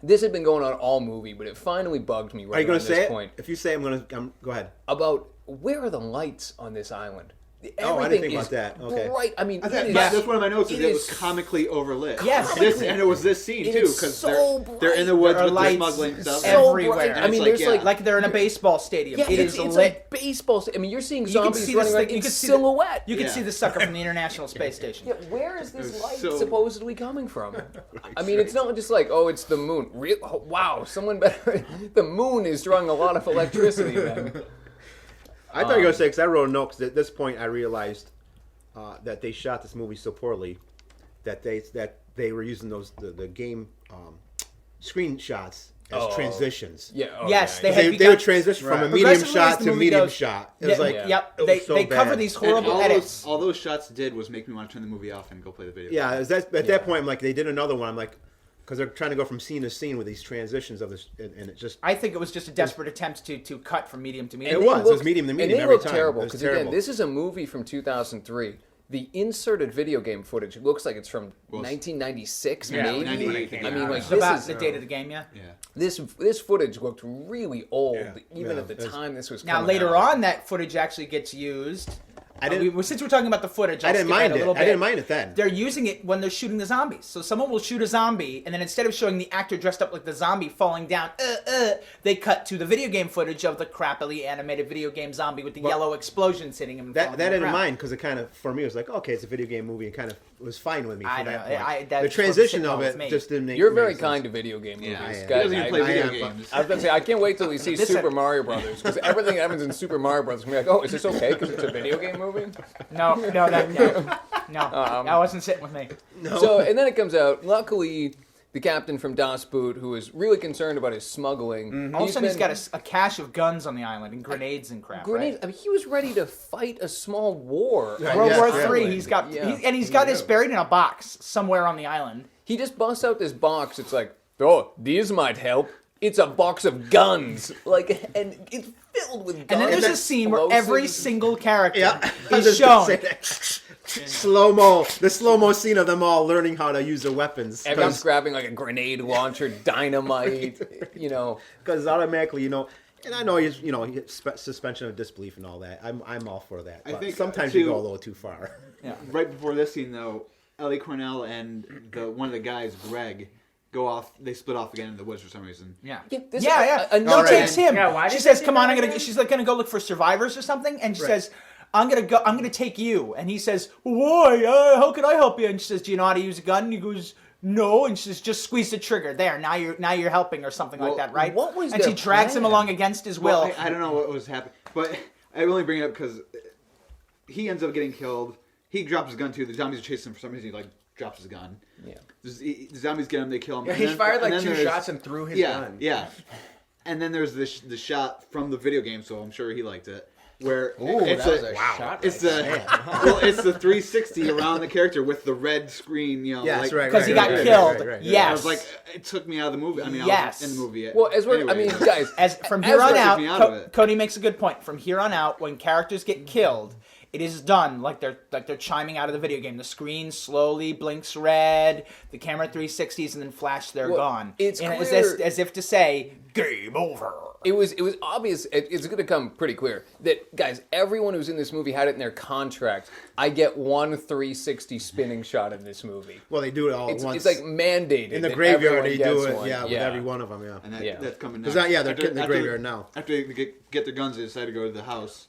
This had been going on all movie, but it finally bugged me Are you right gonna around say this it? point If you say it, go ahead. about where are the lights on this island. Oh, I didn't Everything think about is that. Okay. bright. I mean, I thought, it is- that's one of my notes. Is it it was is comically overlit. Yes. This, and it was this scene It too is because so they're in the woods There are with the lights smuggling stuff. so everywhere. bright. I And mean, it's there's like, like yeah. like they're in a baseball stadium. Yeah, it it's is lit. lit. Like baseball. I mean, you're seeing You can zombies see running this. around You in can see silhouette. You can Yeah. see the sucker from the International Space Station. Yeah, where is this was light so- supposedly coming from? I mean, it's not just like, it's the moon. Wow, someone better. The moon is drawing a lot of electricity then. I thought you were gonna say because I wrote a note. Because at this point, I realized that they shot this movie so poorly that they were using the game screenshots as transitions. Yeah. Oh, Yes, yeah, they had They would transition from a Right. medium Progressively as shot the to movie medium goes- shot. It was like, Yep. it They was so they cover bad. these And horrible edits. all those shots did was make me want to turn the movie off and go play the video. Yeah, game. at that point, I'm like, they did another one. I'm like, because they're trying to go from scene to scene with these transitions of this, and it just. I think it was just a desperate attempt to cut from medium to medium. It was medium to And medium they every look time. terrible It was because again, terrible. this is a movie from 2003. The inserted video game footage looks like it's from 1996, Yeah, maybe. 98, I mean, like It's this about is the date of the game, yeah. Yeah. this footage looked really old, even Yeah, at the it's- time this was. Now coming later out. on, that footage actually gets used. I didn't. Since we're talking about the footage, I I'll didn't skip mind ahead a it. little I bit. didn't mind it then. They're using it when they're shooting the zombies. So someone will shoot a zombie, and then instead of showing the actor dressed up like the zombie falling down, they cut to the video game footage of the crappily animated video game zombie with the yellow explosions hitting him. And That falling I on the didn't ground. mind because it kind of, for me, it was like, okay, it's a video game movie, and kind of was fine with me I from know. that point. That's The what transition sitting of with it me. just didn't make. You're very make kind sense. to video game movies. Yeah, I am. he Guys, doesn't even play I video am, games. I was gonna say I can't wait till we see Listen. Super Mario Brothers because everything that happens in Super Mario Brothers can be like, oh, is this okay because it's a video game movie? No, that wasn't sitting with me. So and then it comes out. Luckily, the captain from Das Boot, who is really concerned about his smuggling, All of a sudden, he's been- got a cache of guns on the island and grenades and crap. grenades. Right? I mean, he was ready to fight a small war. Yeah, World yeah, War yeah. III. He's got, Yeah. he's got this buried in a box somewhere on the island. He just busts out this box. It's like, oh, these might help. It's a box of guns, like, and it's filled with guns. And then there's a scene where every explosives. single character Yeah, I was is just gonna shown. say that. The slow mo scene of them all learning how to use their weapons. Everyone's grabbing like a grenade launcher, dynamite, you know. Because automatically, and I know he's, suspension of disbelief and all that. I'm all for that. I But think, sometimes too- you go a little too far. Right before this scene, though, Ellie Cornell and one of the guys, Greg, go off. They split off again in the woods for some reason. Yeah, Yeah, this- yeah. a- a- She Alright. takes him. Yeah, why she did says, they do "Come on, that She's like gonna go look for survivors or something, and she Right. says, "I'm gonna go. I'm gonna take you." And he says, "Why? How can I help you?" And she says, "Do you know how to use a gun?" And he goes, "No." And she says, "Just squeeze the trigger. There. Now you're helping," or something like Well, that, right? what was and she their drags him plan? along against his will. Well, I don't know what was happening, but I only bring it up because he ends up getting killed. He drops his gun too. The zombies are chasing him for some reason. He drops his gun. Yeah. The zombies get him. They kill him. Yeah, and he then- fired and like then 2 there's- shots and threw his Yeah, gun. yeah. And then there's the shot from the video game, so I'm sure he liked it. Where Ooh, it's that was a shot. it's the it's the 360 around the character with the red screen, Yes, like, right. Because he got killed. right. Yes. I was like, it took me out of the movie. I mean, I Yes. was in the movie. Well, as we're, I Anyway. mean, guys, As from here As on what out, took me out of it. Cody makes a good point. From here on out, when characters get killed, it is done like they're chiming out of the video game. The screen slowly blinks red, the camera 360s, and then flash, they're Well, gone. it's and clear- as if to say, game over. it was obvious. It's going to come pretty clear that guys, everyone who's in this movie had it in their contract. I get one 360 spinning shot in this movie. Well, they do it all It's, at once. it's like mandated. in the that graveyard, everyone they do gets it. one. Yeah, with every one of them. Yeah. And Yeah. that's coming Because next. they're getting in the After- graveyard now. After they get their guns, they decide to go to the house.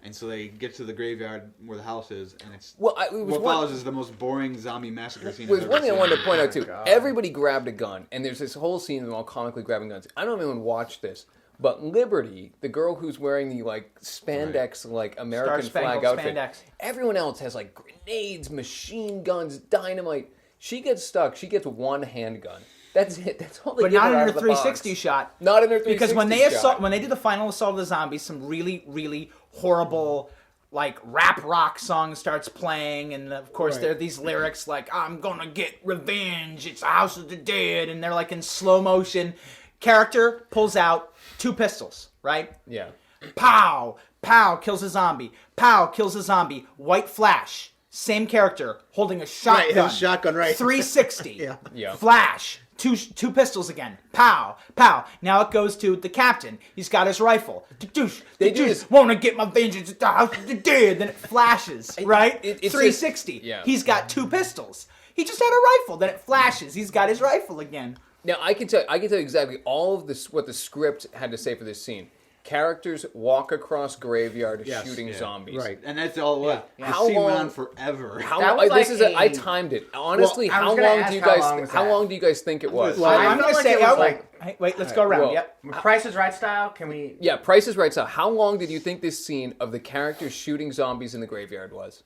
And so they get to the graveyard where the house is, and it's Well, it was what one- follows is the most boring zombie massacre scene. There's I've one ever thing I seen. wanted to point out too. God. Everybody grabbed a gun, and there's this whole scene of them all comically grabbing guns. I don't know if anyone watched this, but Liberty, the girl who's wearing the like spandex like American flag Star-spangled outfit, spandex. everyone else has like grenades, machine guns, dynamite. She gets stuck. She gets one handgun. That's it. That's all they But give not her in out her of the 360 box. shot. Not in her 360 Because when shot. when they do the final assault of the zombies, some really, really horrible like rap rock song starts playing, and of course Right. there are these lyrics like "I'm gonna get revenge, it's a house of the dead," and they're like in slow motion. Character pulls out 2 pistols, right? Yeah. Pow! Pow! Kills a zombie. Pow! Kills a zombie. White flash. Same character holding a shotgun. Right, his shotgun, right. 360. Yeah. Yeah. Flash. Two pistols again. Pow! Pow! Now it goes to the captain. He's got his rifle. They do this- Wanna get my vengeance at the house of the dead. Then it flashes, right? it's 360. just- yeah. He's got 2 pistols. He just had a rifle. Then it flashes. He's got his rifle again. Now I can tell you exactly all of this what the script had to say for this scene. Characters walk across graveyard Yes. shooting Yeah. zombies. Right. And that's all it was. Yeah. The How scene went long- on forever. How That long? was This like is I a- timed it. Honestly, Well, I was how gonna long ask do you how guys? long was How that? long do you guys think it was? Well, I I'm felt gonna like say, it was oh, like- hey, wait, let's go around. Well, Yep. Price is Right style. Can we? Yeah, Price is Right. So, how long did you think this scene of the characters shooting zombies in the graveyard was?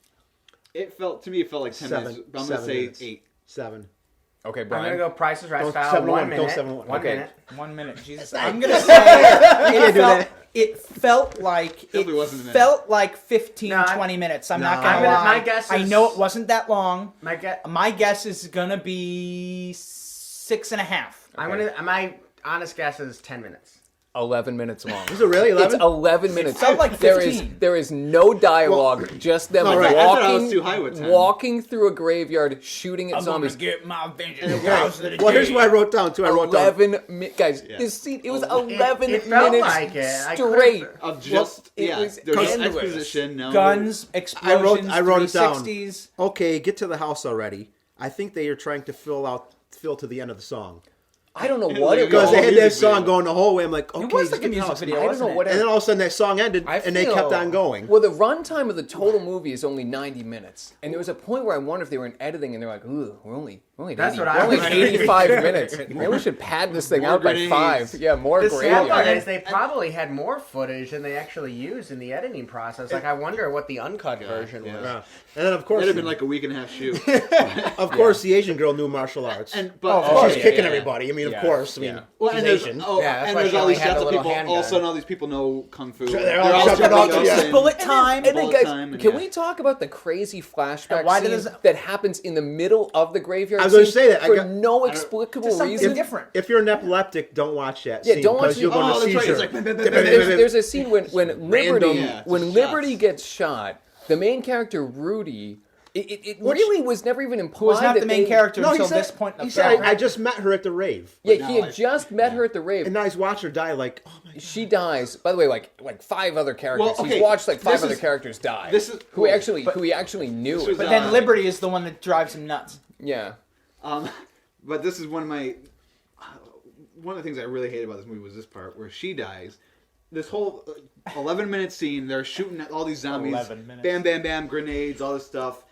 It felt like 10 minutes. But I'm gonna say minutes. 8. 7. Okay, I'm Brian. gonna go Price is Right Don't style. 7-1, 1 minute. don't 7-1. 1 Okay. minute. 1 minute. Jesus. I'm gonna say it felt like Definitely wasn't a minute. 15, No, 20 minutes. I'm No, not gonna I'm gonna- lie. my guess I is- know it wasn't that long. My guess is gonna be 6.5. my honest guess is 10 minutes. 11 minutes long. Is it really 11? It's 11 minutes. felt like There 15. is no dialogue, just them No, right. I thought I was too high with 10. walking through a graveyard, shooting at zombies. get my vengeance. Well, here's what I wrote down too. I wrote down 11 guys. This scene, it was 11 It felt minutes like it. I straight. could've- Of just it was there's no endless. exposition, no Guns, explosions, I wrote it down. 360s. okay, get to the house already. I think they are trying to fill to the end of the song. I don't know It what was it like Because was. they had that music song video. going the whole way. I'm like, okay, It was just like a get the music house. video, I don't wasn't know it? what And then all of a sudden that song ended, I and they kept feel- on going. Well, the runtime of the total movie is only 90 minutes, and there was a point where I wonder if they were in editing, and they're like, "Ooh, we're only at That's 80, what we're I only was at thinking. 85 minutes. Maybe we should pad this thing More out by grenades. 5. Yeah, more The sad part graveyard. is they probably had more footage than they actually used in the editing process. Like, I wonder what the uncut version was. Yeah. And then of course, It'd have been like a week and a half shoot. of course, the Asian girl knew martial arts. Oh, she's yeah, kicking yeah. everybody. I mean, Yeah. of course. I mean, Yeah. Well, she's and there's, Asian. oh, Yeah, that's and why there's she all only these had shots the of little people. handgun. All of a sudden, all these people know kung fu. They're all They're all jumping jumping off, yeah. and- Bullet time. And then, Bullet guys, time and can yeah. we talk about the crazy flashback And why scene does- that happens in the middle of the graveyard I was gonna scene say that. I for got- no explicable Just something reason? different. If you're an epileptic, don't watch that Yeah, scene don't watch because the- you'll go Oh, into that's right. seizure. It's like There's a scene when Liberty Yeah, when just Liberty shots. gets shot, the main character Rudy. It really was never even implied. Who was not that the main they- character No, he until said, this point in he the said, film. I just met her at the rave. Yeah, he now had I- just met her at the rave. And now he's watched her die like, oh my God. She dies. By the way, like 5 other characters. Well, okay, He's watched like 5 this other is- characters die. this is- who he actually knew. This was, But then Liberty is the one that drives him nuts. Yeah. But this is one of the things I really hate about this movie was this part where she dies. This whole 11-minute scene, they're shooting at all these zombies. 11 minutes. Bam, bam, bam, grenades, all this stuff.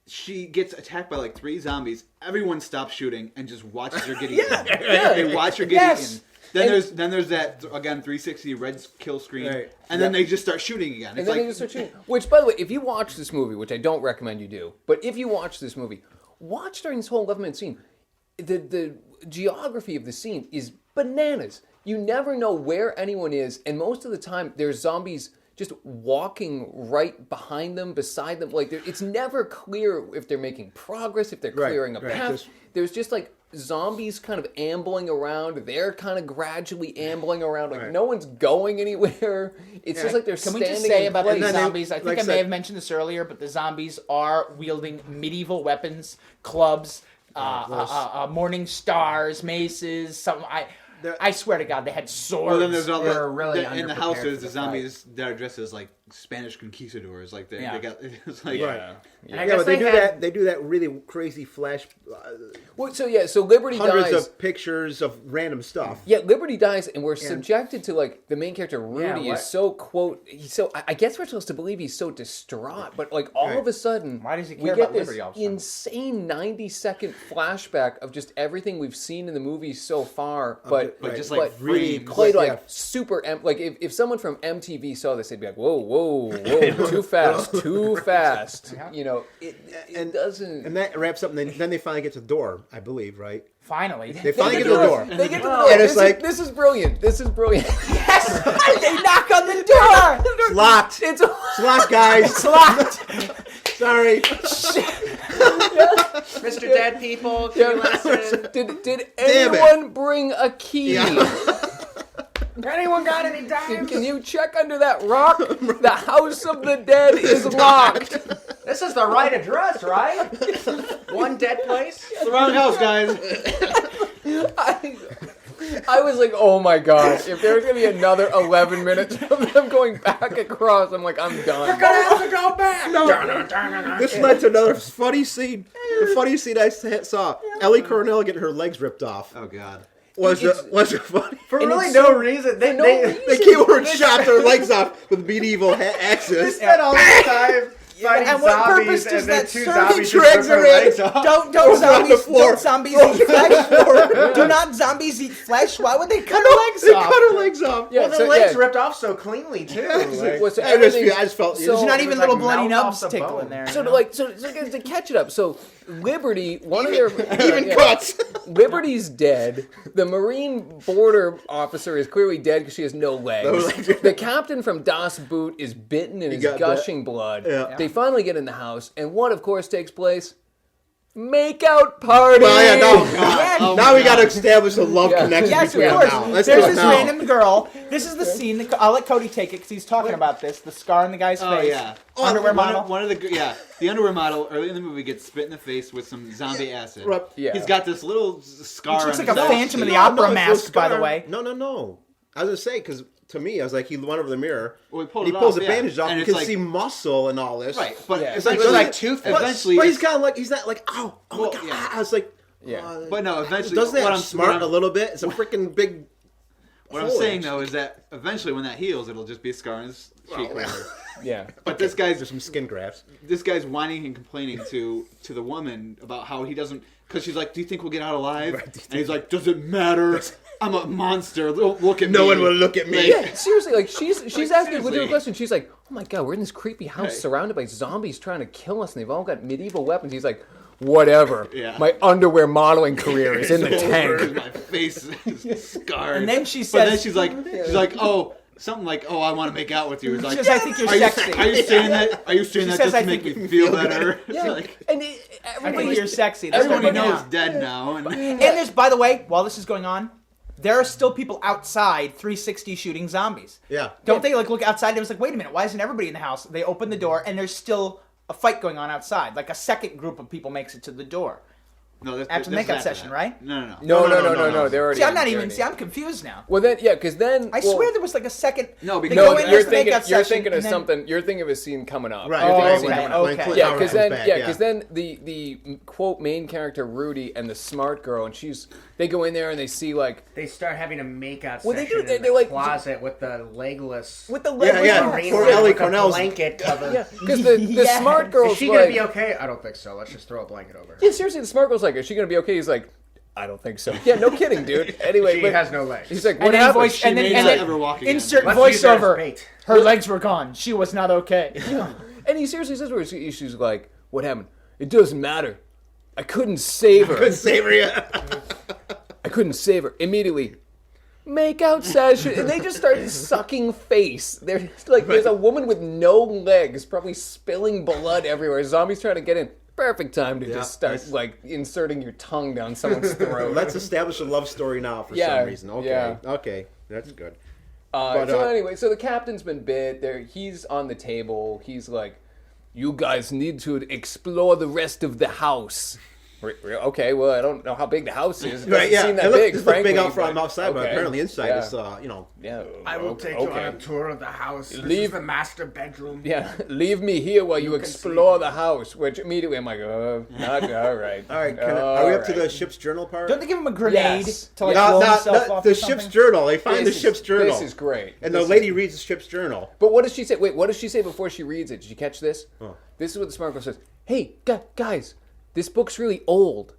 She gets attacked by like 3 zombies. Everyone stops shooting and just watches her get eaten. They watch her get Yes. eaten. And- Then there's that again 360 red kill screen, Right. and then they just start shooting again. And It's then like they just start shooting. Which, by the way, if you watch this movie, which I don't recommend you do, but if you watch this movie, watch during this whole 11-minute scene. The geography of the scene is bananas. You never know where anyone is, and most of the time there's zombies just walking right behind them, beside them. Like it's never clear if they're making progress, if they're Right, clearing a right. path. Just- There's just like zombies kind of ambling around. They're kind of gradually ambling around. Like Right. no one's going anywhere. It's just like they're Can we standing. just say in about place. these And then they- zombies? I think like I I may said- have mentioned this earlier, but the zombies are wielding medieval weapons, clubs, morning stars, maces. I swear to God, they had swords. well, then there's all They're really in the underprepared house. for There's the the zombies that are dressed as like Spanish conquistadors. Like they Yeah. got it's like Yeah. And I Yeah, guess but they do had- that. They do that really crazy flash, Well, so Liberty hundreds dies. of pictures of random stuff. Yeah, Liberty dies, and we're subjected to like the main character Rudy Yeah, what? is so he's so I guess we're supposed to believe he's so distraught, but like all Right. of a sudden, Why does he we care get about this Liberty all of a sudden? insane 90-second flashback of just everything we've seen in the movie so far, but but just, like, really frames. played like yeah. super like if someone from MTV saw this, they'd be like, whoa, too fast, you know. It doesn't. And that wraps up, and then they finally get to the door, I believe, right? Finally. They finally get to the door. They get to the door. And it's like- this is brilliant. This is brilliant. Yes! They knock on the door! It's locked. It's It's locked, guys. It's locked! Sorry. Mr. Dead People, can you listen? Did Damn it. anyone bring a key? Anyone got any dimes? Can you check under that rock? The house of the dead is locked. This is the right address, right? One dead place? It's the wrong house, guys. I was like, oh my god, if there's gonna be another 11 minutes of them going back across, I'm like, I'm done. Gonna have to go back. This led to another funny scene. The funny scene I saw, Ellie Cornell getting her legs ripped off. Oh God. Was it funny? For And really it's no so- reason. no They reason. They came over and shot their legs off with medieval axes. spent all this time fighting And what zombies, purpose does and then that two serve? zombies He just drags rip her their in. legs off. Don't Over on the zombies floor. don't zombies eat flesh? Do not zombies eat flesh? Why would they cut her legs They off? cut her legs off. Yeah, Well, the so, legs yeah. ripped off so cleanly too. Like, Well, so I just everything- felt. so- There's not It even was little like bloody melt off nubs the tickling bone. there. So you know? to catch it up, so Liberty, one of their Even cuts. Liberty's dead. The Marine border officer is clearly dead because she has no legs. The captain from Das Boot is bitten and is got gushing blood. Yeah. They finally get in the house, and what, of course, takes place? Make-out party! Well, Yeah. now we got to establish a love connection Yes, of between course. them now. Let's There's do it this now. random girl. This is the scene. I'll let Cody take it because he's talking about this. The scar on the guy's Oh face. yeah. Underwear model. One of the underwear model early in the movie gets spit in the face with some zombie acid. Right. Yeah. He's got this little scar. Which looks on like a his Phantom of face. the Opera it's mask, by the scar. way. No. I was going to say, because to me, I was like, he went over the mirror. Well, he pulled and it he pulls off, the yeah. bandage off. And You it's can like- see muscle and all this. Right, but Yeah. it's Like, like, like Two-Face. eventually, But he's got like, he's not like, oh my Well, God. yeah. I was like, Yeah. but no, eventually, doesn't what that I'm smart a little bit? It's a freaking big. What I'm saying though is that eventually, when that heals, it'll just be a scar on his cheek. well. Yeah. But this guy's There's some skin grafts. whining and complaining to the woman about how he doesn't, because she's like, "Do you think we'll get out alive?" And he's like, "Does it matter? I'm a monster. Look at me. No one will look at me. Yeah, seriously, like she's asking a legitimate seriously. question. She's like, "Oh my god, we're in this creepy house Right. surrounded by zombies trying to kill us, and they've all got medieval weapons." He's like, "Whatever. Yeah. My underwear modeling career is in the Over, tank." my face is scarred. And then she But says- then she's like, "Oh." Something like, "Oh, I want to make out with you." It's like, She says, "I think you're are sexy." Are you saying that? Are you saying She that says, just "I to make think me feel better?" It's Yeah, like, and I think everybody's you're sexy. That's everyone what you we know know. is dead now. And And there's, by the way, while this is going on, there are still people outside 360 shooting zombies. Yeah. Don't they like look outside and it's like, wait a minute, why isn't everybody in the house? They open the door and there's still a fight going on outside. Like a second group of people makes it to the door. no, this, After the this is makeup after session, that. right? No. No. They're already. See, I'm not they're even. already- See, I'm confused now. Well, then, yeah, because then I swear there was like a second. No, they because- go No, in, you're there's the makeup thinking. You're session, thinking of and then- something. You're thinking of a scene coming up. Right. You're Oh, thinking of a okay, scene coming up. okay. When Yeah, Howard because comes then, back, yeah, because then the quote main character Rudy and the smart girl, and they go in there and they see like They start having a makeout Well, they session do- in they're the like- closet with the legless with the Yeah, yeah. Marine Poor woman Ellie with a Cornell's- blanket cover. Yeah, because the Yes. smart girl's Is she gonna like, be okay? I don't think so. Let's just throw a blanket over. yeah, seriously, the smart girl's like, is she gonna be okay? He's like, I don't think so. Yeah, no kidding, dude. Anyway, She but has no legs. he's like, And what then happened? voice, and then, may and not then ever walk again. insert Let's use her as voiceover. bait. Her legs were gone. She was not okay. And he seriously says, where she's like, what happened? It doesn't matter. I couldn't save her. Good savory. Yeah. I couldn't save her. Immediately, make out session. And they just start sucking face. They're like, there's a woman with no legs, probably spilling blood everywhere. Zombies trying to get in. Perfect time to just start, nice. like, inserting your tongue down someone's throat. Let's establish a love story now for Yeah, some reason. Okay. yeah. Okay. That's good. So But, anyway, so the captain's been bit. He's on the table. He's like, you guys need to explore the rest of the house. Okay, well, I don't know how big the house is. It Right, doesn't yeah. seem that It looked, big, it looked frankly. big out from but- outside, but okay. apparently inside Yeah. is, you know. Yeah. I will take you on okay. a tour of the house. This Leave- is the master bedroom. Yeah, leave me here while you can explore see. the house. Which immediately I'm like, not all right. All right. Are we up to the ship's journal part? Don't they give him a grenade Yes. to like No, blow no, himself no, off the or ship's something? journal. They find the This is- ship's journal. This is great. And This the lady reads the ship's journal. But what does she say? Wait, what does she say before she reads it? Did you catch this? Oh. This is what the smart girl says. Hey, guys, this book's really old.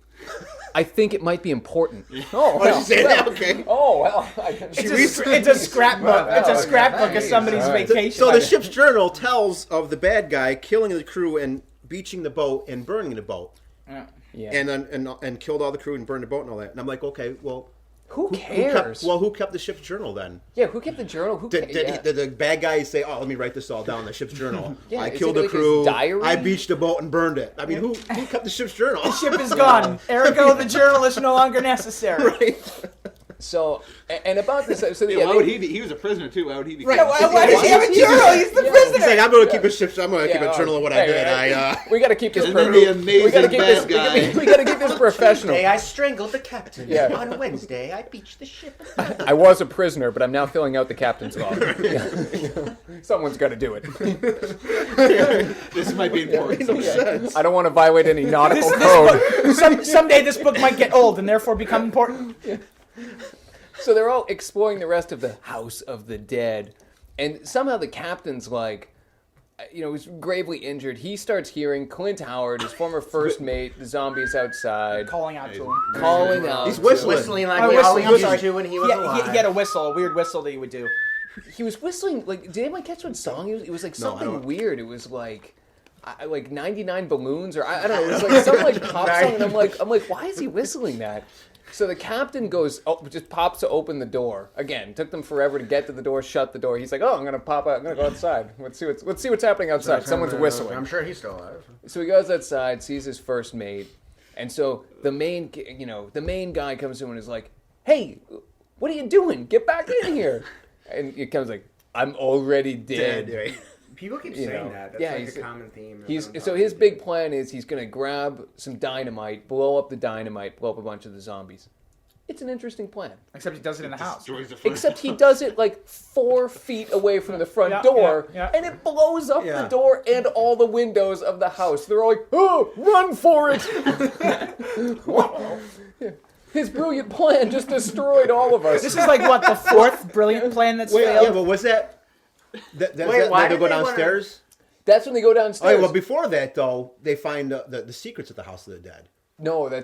I think it might be important. Oh, Oh, she said that? Okay. Oh, well. It's a scrapbook. It's a scrapbook of somebody's All right. vacation. So the ship's journal tells of the bad guy killing the crew and beaching the boat and burning the boat. Yeah. And killed all the crew and burned the boat and all that. And I'm like, okay, well, who who cares? kept the ship's journal then? Yeah, who kept the journal? Who Did, cares? did the bad guys say, "Oh, let me write this all down in the ship's journal"? Yeah, I is killed it the like his crew. diary? I beached the boat and burned it. I mean, who kept the ship's journal? The ship is gone. Ergo, the journal is no longer necessary. Right. So, and about this, so Yeah, yeah, why they- would he be? He was a prisoner too. Why would he be? Right. killed? Why does he have a journal? He's the Yeah. He's prisoner. like, I'm going to keep a ship. I'm going to keep Yeah, a journal of what I hey, did. hey, we got to keep this. And then the we got to amazing keep this. bad guy. We got to keep this professional. Tuesday, I strangled the captain. Yeah. On Wednesday, I beached the ship. I was a prisoner, but I'm now filling out the captain's log. Someone's got to do it. This might be important. I don't want to violate any nautical This code. book, someday this book might get old and therefore become important. So they're all exploring the rest of the House of the Dead, and somehow the captain's like, was gravely injured. He starts hearing Clint Howard, his former first mate, the zombies outside, Calling out to him. calling out. He's to- whistling. Whistling like Oh, we whistling, always I'm used sorry. to when he was Yeah, alive. he had a whistle, a weird whistle that he would do. He was whistling. Like, did anyone catch what song he was? It was like No, I something don't. weird. It was like, like 99 balloons, or I don't know. It was like some like pop song, and I'm like, why is he whistling that? So the captain just pops to open the door. Again, took them forever to get to the door, shut the door. He's like, oh, I'm gonna pop out. I'm gonna go outside. Let's see what's happening outside. Someone's whistling. I'm sure he's still alive. So he goes outside, sees his first mate, and so the main guy comes in and is like, hey, what are you doing? Get back in here. And he comes like, I'm already dead. Right. People keep saying that. That's like a common theme. So his big plan is he's going to grab some dynamite, blow up the dynamite, blow up a bunch of the zombies. It's an interesting plan. Except he does it in the house. Except he does it like 4 feet away from the front door, and it blows up the door and all the windows of the house. They're all like, oh, run for it! His brilliant plan just destroyed all of us. This is like, what, the 4th brilliant plan that's failed? Yeah, but was that... why they did go they downstairs? That's when they go downstairs. Oh, yeah, well, before that, though, they find the secrets of the House of the Dead. No, they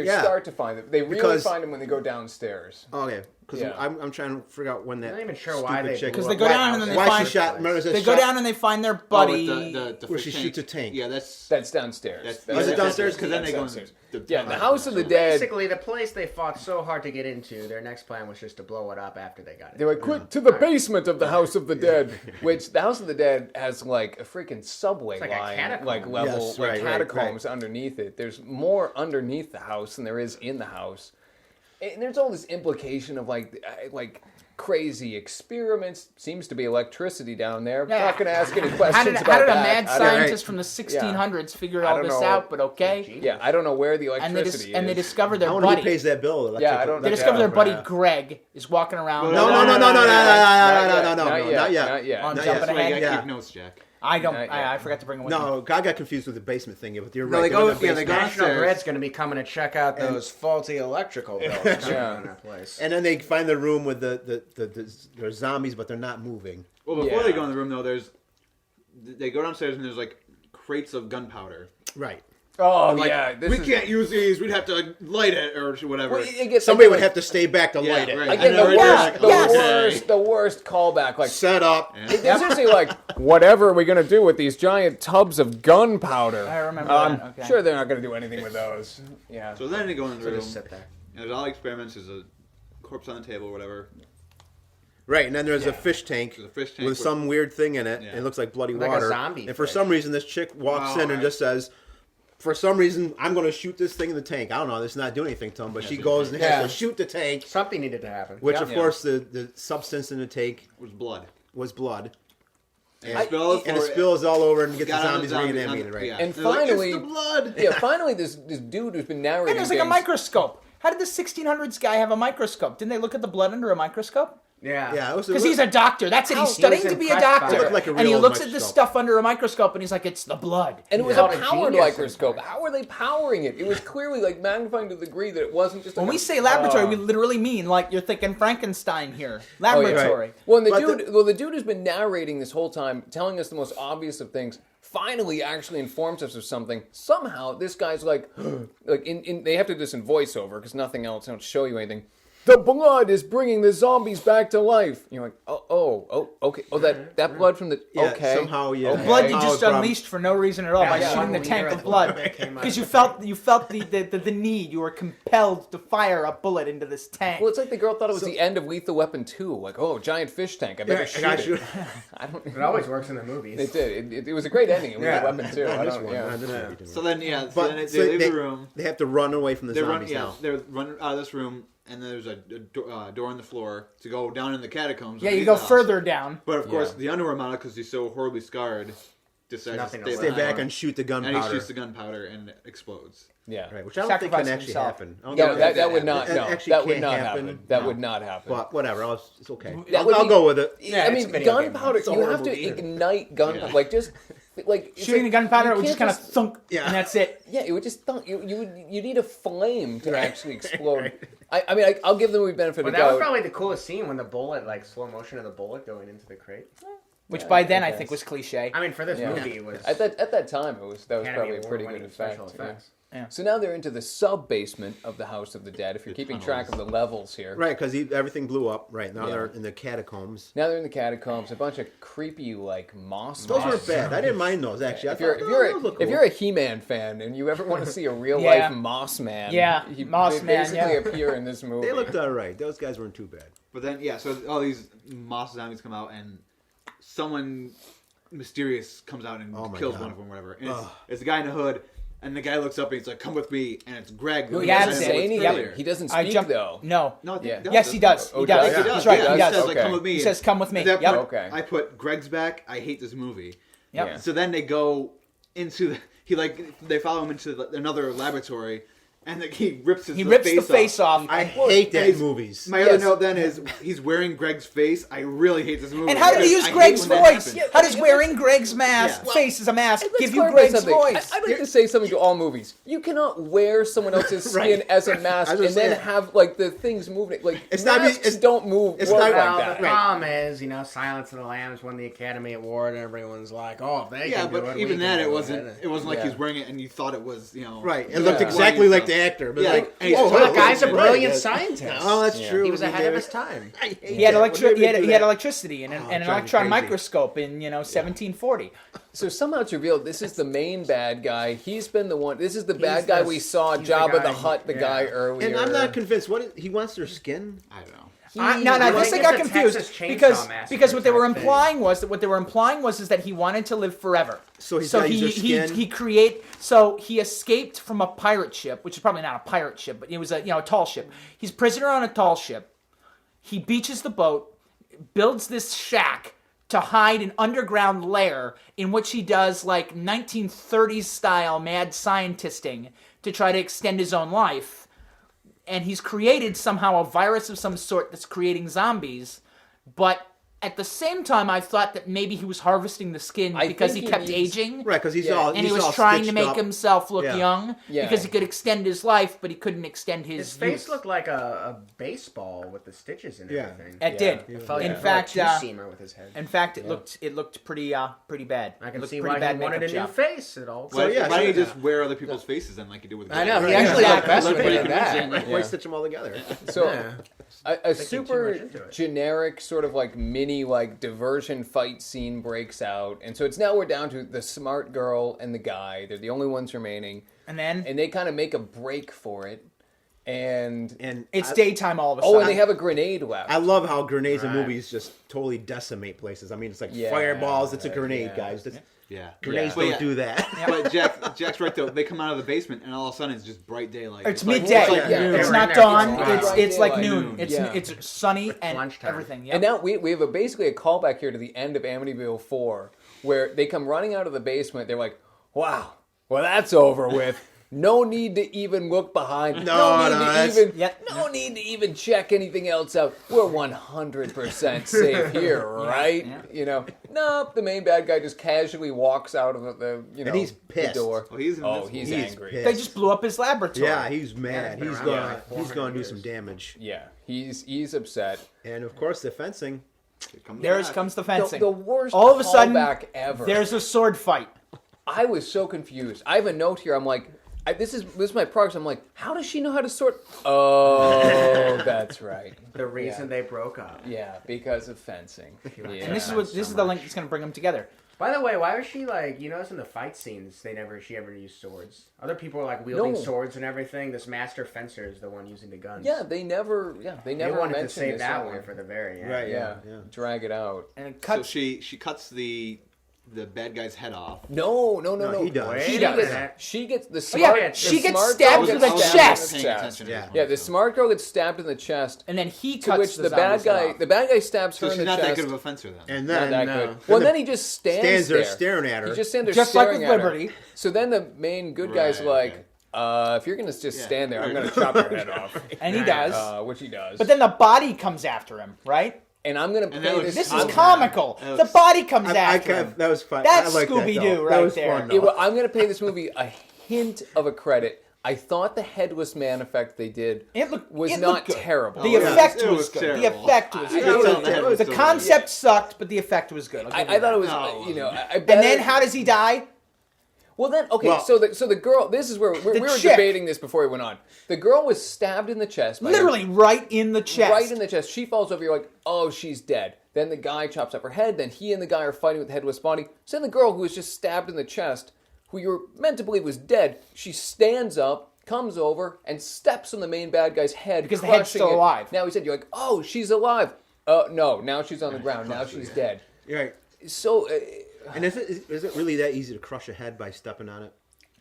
start to find them. They really find them when they go downstairs. Okay, because I'm trying to figure out when that. I'm not even sure why they. Because they go down and then they find. She shot. They go down and they find their buddy. Where she shoots a tank. Yeah, that's downstairs. Is it downstairs? Because then they go downstairs. The House of the Dead. Basically, the place they fought so hard to get into, their next plan was just to blow it up after they got it. They're like, quick, to the basement of the House of the Dead. Which, the House of the Dead has like a freaking subway like line, like level, catacombs underneath it. There's more underneath the house than there is in the house. And there's all this implication of like crazy experiments. Seems to be electricity down there. Yeah. Not going to ask any questions about that. How did a mad scientist from the 1600s figure all this out? But okay. Yeah, I don't know where the electricity is. And they discover their I buddy. wonder who pays that bill. They discover their buddy Greg is walking around. No, not yet. I'm jumping ahead. Keep notes, Jack. I forgot to bring it with me. No, I got confused with the basement thing. But you're No, right. they go National downstairs. Grid's going to be coming to check out those faulty electrical bills in that place. And then they find the room with the zombies, but they're not moving. Well, before they go in the room, though, they go downstairs and there's like crates of gunpowder. Right. Oh, Like, yeah. we can't use these. We'd have to light it or whatever. Well, Somebody would have to stay back to light it. Right. I get the worst callback. Like, Set up. it's seriously like, whatever are we going to do with these giant tubs of gunpowder? I remember that. Okay. Sure, they're not going to do anything with those. Yeah. So then they go in the room. Just sit there. And there's all experiments. There's a corpse on the table or whatever. Right, and then there's a fish tank, There's a fish tank with some weird thing in it. Yeah. And it looks like bloody Like a water. zombie and for fish. some reason, this chick walks in and just says, for some reason, I'm going to shoot this thing in the tank. I don't know. This is not doing anything to him, but she goes and has to shoot the tank. Something needed to happen. Which, of course, the substance in the tank was blood. And And it spills all over and gets the got on zombies reanimated, right? Yeah. And They're like, finally, it's the blood. finally, this dude who's been narrating And there's like a microscope. How did the 1600s guy have a microscope? Didn't they look at the blood under a microscope? Yeah. it was Because he's a doctor. That's it. He's studying to be a impressed by doctor. it. Looked like a And he real looks at this microscope. stuff under a microscope, and he's like, it's the blood. And it was Yeah. a powered Genius. microscope. How were they powering it? It was clearly like magnifying to the degree that it wasn't just. When like we say laboratory, we literally mean like you're thinking Frankenstein here. Oh, yeah. Laboratory. Well, and But the dude who's been narrating this whole time, telling us the most obvious of things, finally actually informs us of something. Somehow, this guy's like, they have to do this in voiceover because nothing else don't show you anything. The blood is bringing the zombies back to life. You're like, okay. Oh, that blood from the okay. Somehow, yeah. Okay. Blood you Oh, just problem. unleashed for no reason at all by shooting the tank of blood. Because you felt the need. You were compelled to fire a bullet into this tank. Well, it's like the girl thought it was the end of Lethal Weapon 2. Like, oh, giant fish tank. I better shoot it. I don't. It always works in the movies. It did. It was a great ending in Lethal Weapon 2. I don't. Yeah. So then, they But leave the room. They have to run away from the They zombies run, now. they're running out of this room, and then there's a door on the floor to go down in the catacombs. Yeah, of you the go house. further down. But of course, the underwear model, because he's so horribly scarred, decides Nothing to to Stay left. back and shoot the and gunpowder. he shoots the gunpowder and it explodes. Yeah. Right, which I don't think can Sacrificing actually himself. happen. I don't No, think that would not. that No, actually that would can't not happen. happen. That No. would not happen. But whatever, it's okay. That would I'll be- go with it. I it's a mean, video game. gunpowder. It's a You have horrible to game. ignite gunpowder. Like just like it's Shooting like, the gunpowder, you it would just can't kind of thunk, Yeah. and that's it. Yeah, it would just thunk. You need a flame to actually explode. I mean, I'll give them the benefit But of that was the doubt. probably the coolest scene when the bullet, like slow motion of the bullet going into the crate. Which by then I guess. think was cliche. I mean, for this Yeah. movie, it was at that time that was Academy probably a pretty Award-winning good effect. special Yeah. effects. Yeah. So now they're into the sub-basement of the House of the Dead, if you're keeping track of the levels here. Right, because everything blew up. Right now Yeah. they're in the catacombs. Now they're in the catacombs, a bunch of creepy, like, moss. Those weren't bad. I didn't mind those actually. I If you're, thought, if, "Oh, you're those a, look if cool." you're a He-Man fan and you ever want to see a real Yeah. life Moss Man, Yeah, he Moss they Man, basically yeah. appear in this movie. They looked all right. Those guys weren't too bad. But then, yeah, so all these moss zombies come out, and someone mysterious comes out and Oh my kills God. one of them, whatever. And Ugh. it's the guy in the hood, and the guy looks up and he's like, "Come with me," and it's Greg. Well, he Yeah, doesn't that's say it. anything. Yep. He doesn't I speak, jumped. though. No. No, I think Yeah. he does. Yes, he does. Oh, He does. does he? That's right. Yeah, He does. says, like, Okay. "Come with me." He says, "Come with me." At that Yep. point, Okay. I put Greg's back. I hate this movie. Yep. Yeah. So then they go into they follow him into another laboratory, and he rips his He rips the face off. I hate that Guys, movies. My other note then is he's wearing Greg's face. I really hate this movie. And how did he use I hate Greg's when that voice? happens. How does wearing Greg's mask, Yeah. face as a mask, Let's give you clarify Greg's something. voice? I'd like to say something to all movies. You cannot wear someone else's skin Right. as a mask I and was then saying- have like the things moving. Like It's not- masks it's- don't move. it's work not- like Well, that. the problem is, Silence of the Lambs won the Academy Award, and everyone's like, "Oh, if they Yeah, can do but it, even we that, can it do wasn't. It wasn't like Yeah. he was wearing it, and you thought it was, Right. It Yeah. looked exactly like the actor. But Yeah, like, and he's oh, totally- That guy's a Right, brilliant yeah. scientist. Oh, that's Yeah. true. He was ahead of They- his time. I hate He had, that. electri- What did he, they had, do he had that? electricity and an drives me electron crazy. microscope in 1740. So somehow it's revealed this is the main bad guy. He's been the one. This is the bad He's guy the- we saw, he's the Jabba guy the who- Hutt, the yeah. guy earlier. And I'm not convinced. He wants their skin? I don't know. No, I this think I got it's a confused Texas Chainsaw because Massacre what they were type thing. implying was is that he wanted to live forever. So he's gotta use their skin? He escaped from a pirate ship, which is probably not a pirate ship, but it was a tall ship. He's prisoner on a tall ship. He beaches the boat, builds this shack to hide an underground lair in which he does like 1930s style mad scientisting to try to extend his own life. And he's created somehow a virus of some sort that's creating zombies. But at the same time, I thought that maybe he was harvesting the skin I because he think kept he needs- aging. Right, because he's Yeah. all And he he's was all trying to stitched make up. himself look Yeah. young Yeah. because he could extend his life, but he couldn't extend His face youth. looked like a baseball with the stitches and Yeah. everything. It did. It felt like In a fact, two-seamer with his head. In fact, it looked pretty bad. I can It looked see pretty why bad he wanted a makeup new job. face. It all. Why, yeah, why don't you sure. just wear other people's faces then, like you do with? I know, Greg? he actually Yeah. got best Look with pretty it. convincing. Why Yeah. stitch them all together? So Yeah. a Thinking too super much into it. generic sort of like mini like diversion fight scene breaks out, and so it's now we're down to the smart girl and the guy. They're the only ones remaining, And then and they kind of make a break for it. And it's I- daytime all of a sudden. oh, and they have a grenade left. I love how grenades in Right. movies just totally decimate places. I mean, it's like Yeah, fireballs. It's a grenade, yeah. guys. Yeah. Grenades But don't yeah. do that. But Jack's right though. They come out of the basement, and all of a sudden it's just bright daylight. It's like- midday. It's like Yeah. noon. It's They were not in there dawn. for a while. It's like Daylight. noon. It's Yeah. it's sunny and lunchtime. everything. Yep. And now we have basically a callback here to the end of Amityville 4, where they come running out of the basement. They're like, wow, well, that's over with. No need to even look behind. No need to even check anything else out. We're 100% safe here, right? Yeah. Nope. The main bad guy just casually walks out of the And he's the pissed. door. Well, he's Oh, invincible. he's He's angry. pissed. They just blew up his laboratory. Yeah, he's mad. been He's around going. for like He's 400 going to do years. some damage. Yeah, he's upset. And of course, the fencing. There comes the fencing. The worst All of a sudden, callback ever. there's a sword fight. I was so confused. I have a note here. I'm like, this is my progress. I'm like, how does she know how to sort? Oh, that's right. The reason they broke up. Yeah, because of fencing. Yeah. And this is the link that's going to bring them together. By the way, why was she like? You notice in the fight scenes, she ever used swords. Other people were like wielding No. swords and everything. This master fencer is the one using the guns. Yeah, they never They wanted wanted to mentioned save this that earlier. one for the very end. Right. Yeah, Yeah. drag it out. And it So cuts. she cuts the bad guy's head off. No. he does. Wait She a gets, minute. she gets the Oh, smart. yeah, the she gets smart stabbed girl in the gets stabbed chest. Paying attention to Yeah. this Yeah, one, the so. smart girl gets stabbed in the chest. And then he To cuts which the bad zombie's head guy, off. the bad guy stabs her So in she's the not chest. that good of a fencer then. And Not then that no. good. Well, then he just stands there there staring at her. He just stands there Just like staring with at her. Liberty. So then the main good guy's Right, like, okay. if you're gonna just Yeah, stand there, I'm right. gonna chop your head off. And he Yeah. does. Which he does. But then the body comes after him, right? and I'm gonna And play that looks- this. This is I'm, comical. That The looks- body comes I after kind him. of, that was fun. That's I like that, Scooby-Doo though. right That was there. fun, though. I'm gonna pay this movie a hint of a credit. I thought the headless man effect they did It looked was it not looked good. terrible. The Oh, yeah. effect It was was good. The terrible. effect was I good. could tell the head was The still concept sucked, but the effect was good. I'll give I you thought it that. was, No. I bet And then how does he die? Well then, okay, Well- so the girl. This is where we were chick. debating this before we went on. The girl was stabbed in the chest. By Literally right in the chest. right in the chest. She falls over. You're like, oh, she's dead. Then the guy chops up her head. Then he and the guy are fighting with the headless body. So then the girl who was just stabbed in the chest, who you were meant to believe was dead, she stands up, comes over, and steps on the main bad guy's head Because the head's crushing still it. alive. Now he said, you're like, oh, she's alive. No, now she's on the ground. Now she's dead. Right. So, And is it really that easy to crush a head by stepping on it?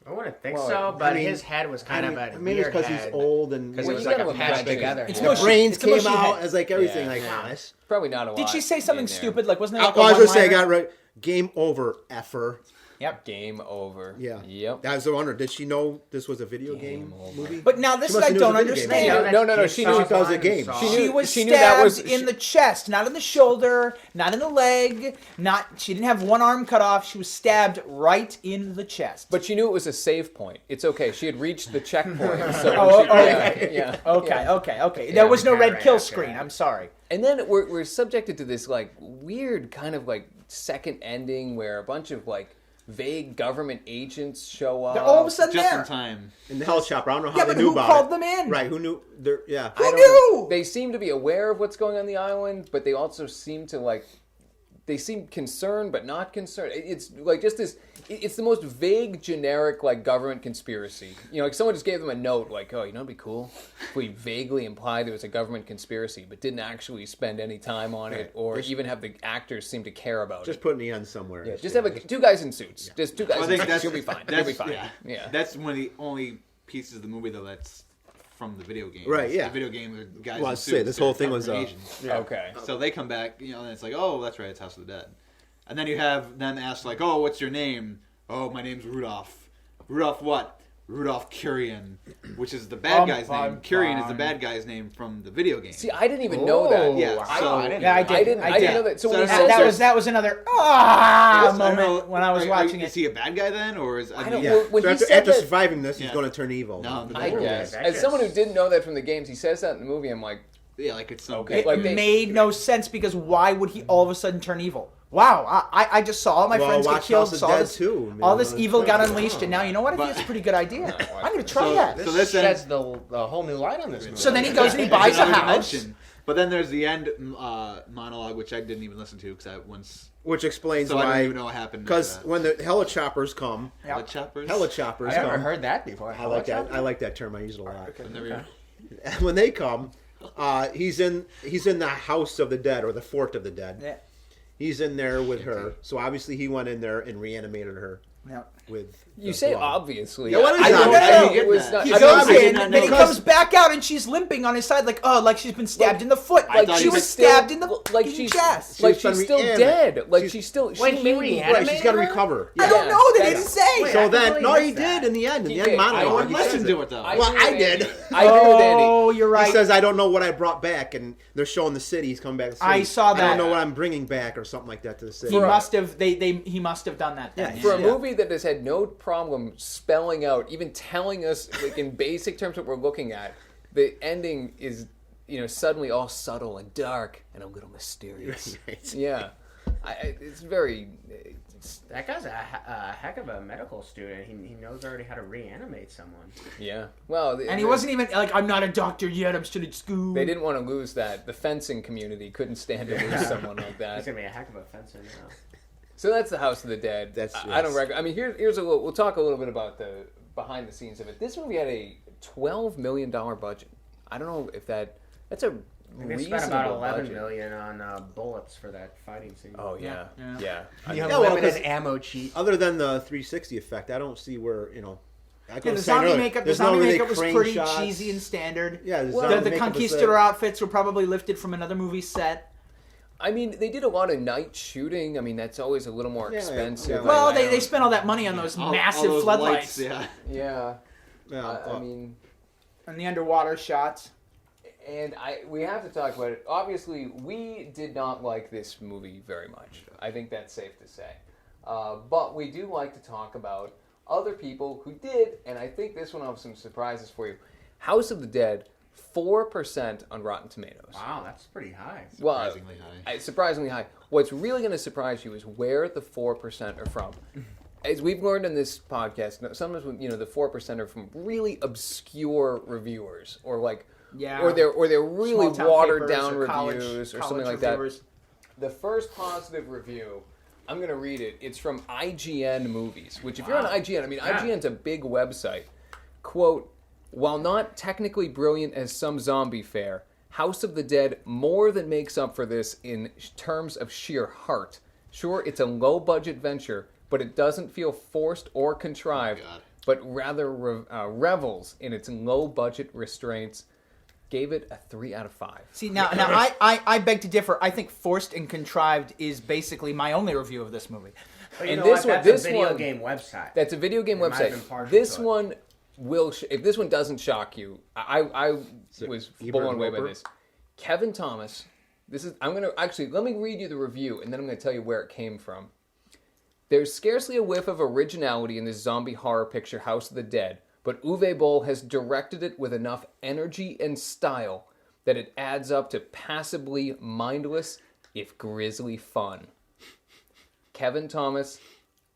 I wouldn't think Well, so, but I mean- his head was kind of a maybe it's weird because head. he's old and Because Well, it was you like gotta a patched imagine together. it's head. the mushy. brains It's a came mushy out head. as like everything Yeah. like Yeah. this. probably not a lot. Did she say something in there. stupid? Like, wasn't there I like a was gonna say I one-liner? got right. Game over, effer. Yep. Game over. Yeah. Yep. That was the wonder. Did she know this was a video game over. movie? But now this She must I have don't knew it was a video game. understand. No, she knew it was a game. She was She stabbed knew that was- in the chest, not in the shoulder, not in the leg, not. She didn't have one arm cut off. She was stabbed right in the chest. But she knew it was a save point. It's okay. She had reached the checkpoint. So Oh, she, okay. yeah. okay, yeah. okay. There was no okay, red right kill after screen. that. I'm sorry. And then we're subjected to this like weird kind of like second ending where a bunch of like vague government agents show up. They're all of a sudden Just there. in time. In the hell chopper. I don't know how Yeah, they but knew who about called it. them in? Right? Who knew? Yeah. I don't knew? know. They seem to be aware of what's going on the island, but they also seem to like. They seem concerned, but not concerned. It's like just this. It's the most vague, generic, like government conspiracy. You know, like someone just gave them a note, like, "Oh, you know, it'd be cool if we vaguely imply there was a government conspiracy, but didn't actually spend any time on it, or even have the actors seem to care about Just it." putting the end somewhere. Yeah, just have two guys in suits. Just two guys I in think suits. that's You'll be fine. You'll That's, be fine. Yeah. Yeah. That's one of the only pieces of the movie though that's from the video game. Right, yeah. The video game, the guys. Well, in I'd say suits, this they're whole thing was, government agents. Okay. So they come back, you know, and it's like, oh, that's right, it's House of the Dead. And then you have them ask like, oh, what's your name? Oh, my name's Rudolph. Rudolph what? Rudolph Curian, which is the bad guy's name. Curian is the bad guy's name from the video game. See, I didn't even know that. Yeah, wow, so- I didn't Yeah, know I that. did. I didn't know that. So So when he that- says that That was another I don't moment know, when I was watching Is it. he a bad guy then, or is I don't- Yeah. Well, when So he after, said after that- surviving this, he's Yeah. going to turn evil. No, I guess. that As just- someone who didn't know that from the games, he says that in the movie. I'm like, yeah, like it's some Okay, It like they- made no sense because why would he all of a sudden turn evil? Wow, I just saw all my Well, friends get watch killed, House of saw Dead this, too. Maybe all this one of evil the got things. unleashed, and now you know what? I think it's a pretty good idea. I'm going to try So- that. so this sheds the whole new light on this movie. So then he goes and he There's buys a another house. dimension. But then there's the end monologue, which I didn't even listen to because I once. Which explains So I don't why. even know what happened. Because when the helichoppers come, Yeah. the choppers. helichoppers I never come. heard that before. I like that. I like that term. I use it a lot. I've never even- And when they come, he's in the house of the dead or the fort of the dead. Yeah. He's in there with her. So obviously he went in there and reanimated her Yeah. with. you the say blood. obviously. Yeah, what is I that? don't I know. didn't get It was that. not. He I goes mean, in, not and then he know. comes back out, and she's limping on his side, like she's been stabbed in the foot, I like thought she he was was stabbed in the like fucking she's chest. like She's been she's still reanimated. dead. Like She's- she's still. Wait, she he may be- reanimated Right, she's got to her? recover. I don't know. They that's- didn't say. Wait, So I then, completely no, he missed that. did in the end. In He the did. end monologue, No one he says listened it. to it though. I Well, agree with I did. Andy. I agree with Andy. Oh, you're right. He says, "I don't know what I brought back," and they're showing the city. He's coming back. To the city. I saw I that. don't know what I'm bringing back, or something like that to the city. He must have. He must have done that. Then. For a Yeah. movie that has had no problem spelling out, even telling us like in basic terms what we're looking at, the ending is, you know, suddenly all subtle and dark and a little mysterious. Right. Yeah, it's very. That guy's a heck of a medical student. He knows already how to reanimate someone. Yeah. Well, And he wasn't even like, I'm not a doctor yet. I'm still at school. They didn't want to lose that. The fencing community couldn't stand to lose someone like He's that. gonna be a heck of a fencer now. So that's the House of the Dead. That's- I don't yes. recommend. I mean, here's a little. We'll talk a little bit about the behind the scenes of it. This movie had a $12 million budget. I don't know if that's a They reasonable spent about $11 budget. million on bullets for that fighting scene. Oh yeah, Yeah. yeah. The Yeah, well, unlimited 'cause- ammo cheat. Other than the 360 effect, I don't see where Like I Yeah, was the saying zombie earlier, makeup. The there's no zombie really makeup was crane pretty shots. cheesy and standard. Yeah, Well, zombie The makeup was conquistador outfits were probably lifted from another movie set. I mean, they did a lot of night shooting. I mean, that's always a little more Yeah, expensive. yeah. Well, I they don't- spent all that money on those All massive those floodlights lights, yeah. Yeah. Yeah, I mean, and the underwater shots. and we have to talk about it. Obviously, we did not like this movie very much. I think that's safe to say. But we do like to talk about other people who did, and I think this one will have some surprises for you. House of the Dead, 4% on Rotten Tomatoes. Wow, that's pretty high. Well, Surprisingly high. surprisingly high. What's really going to surprise you is where the 4% are from. as we've learned in this podcast, sometimes the 4% are from really obscure reviewers, or like, or they're really Small-town watered papers down or college- reviews or college something like reviewers. that. The first positive review, I'm gonna read it. It's from IGN Movies, which if you're on IGN, IGN's a big website. Quote, while not technically brilliant as some zombie fare, House of the Dead more than makes up for this in terms of sheer heart. Sure, it's a low-budget venture, but it doesn't feel forced or contrived, but rather revels in its low-budget restraints. Gave it a 3 out of 5. See, now I beg to differ. I think forced and contrived is basically my only review of this movie. But And this one- that's this a video one- game website. That's a video game It might have been website. partial This to it. one will. If this one doesn't shock you, I was blown away by Roper? this. Kevin Thomas. This is. I'm gonna actually let me read you the review, and then I'm gonna tell you where it came from. There's scarcely a whiff of originality in this zombie horror picture, House of the Dead, but Uwe Boll has directed it with enough energy and style that it adds up to passably mindless, if grisly, fun. Kevin Thomas,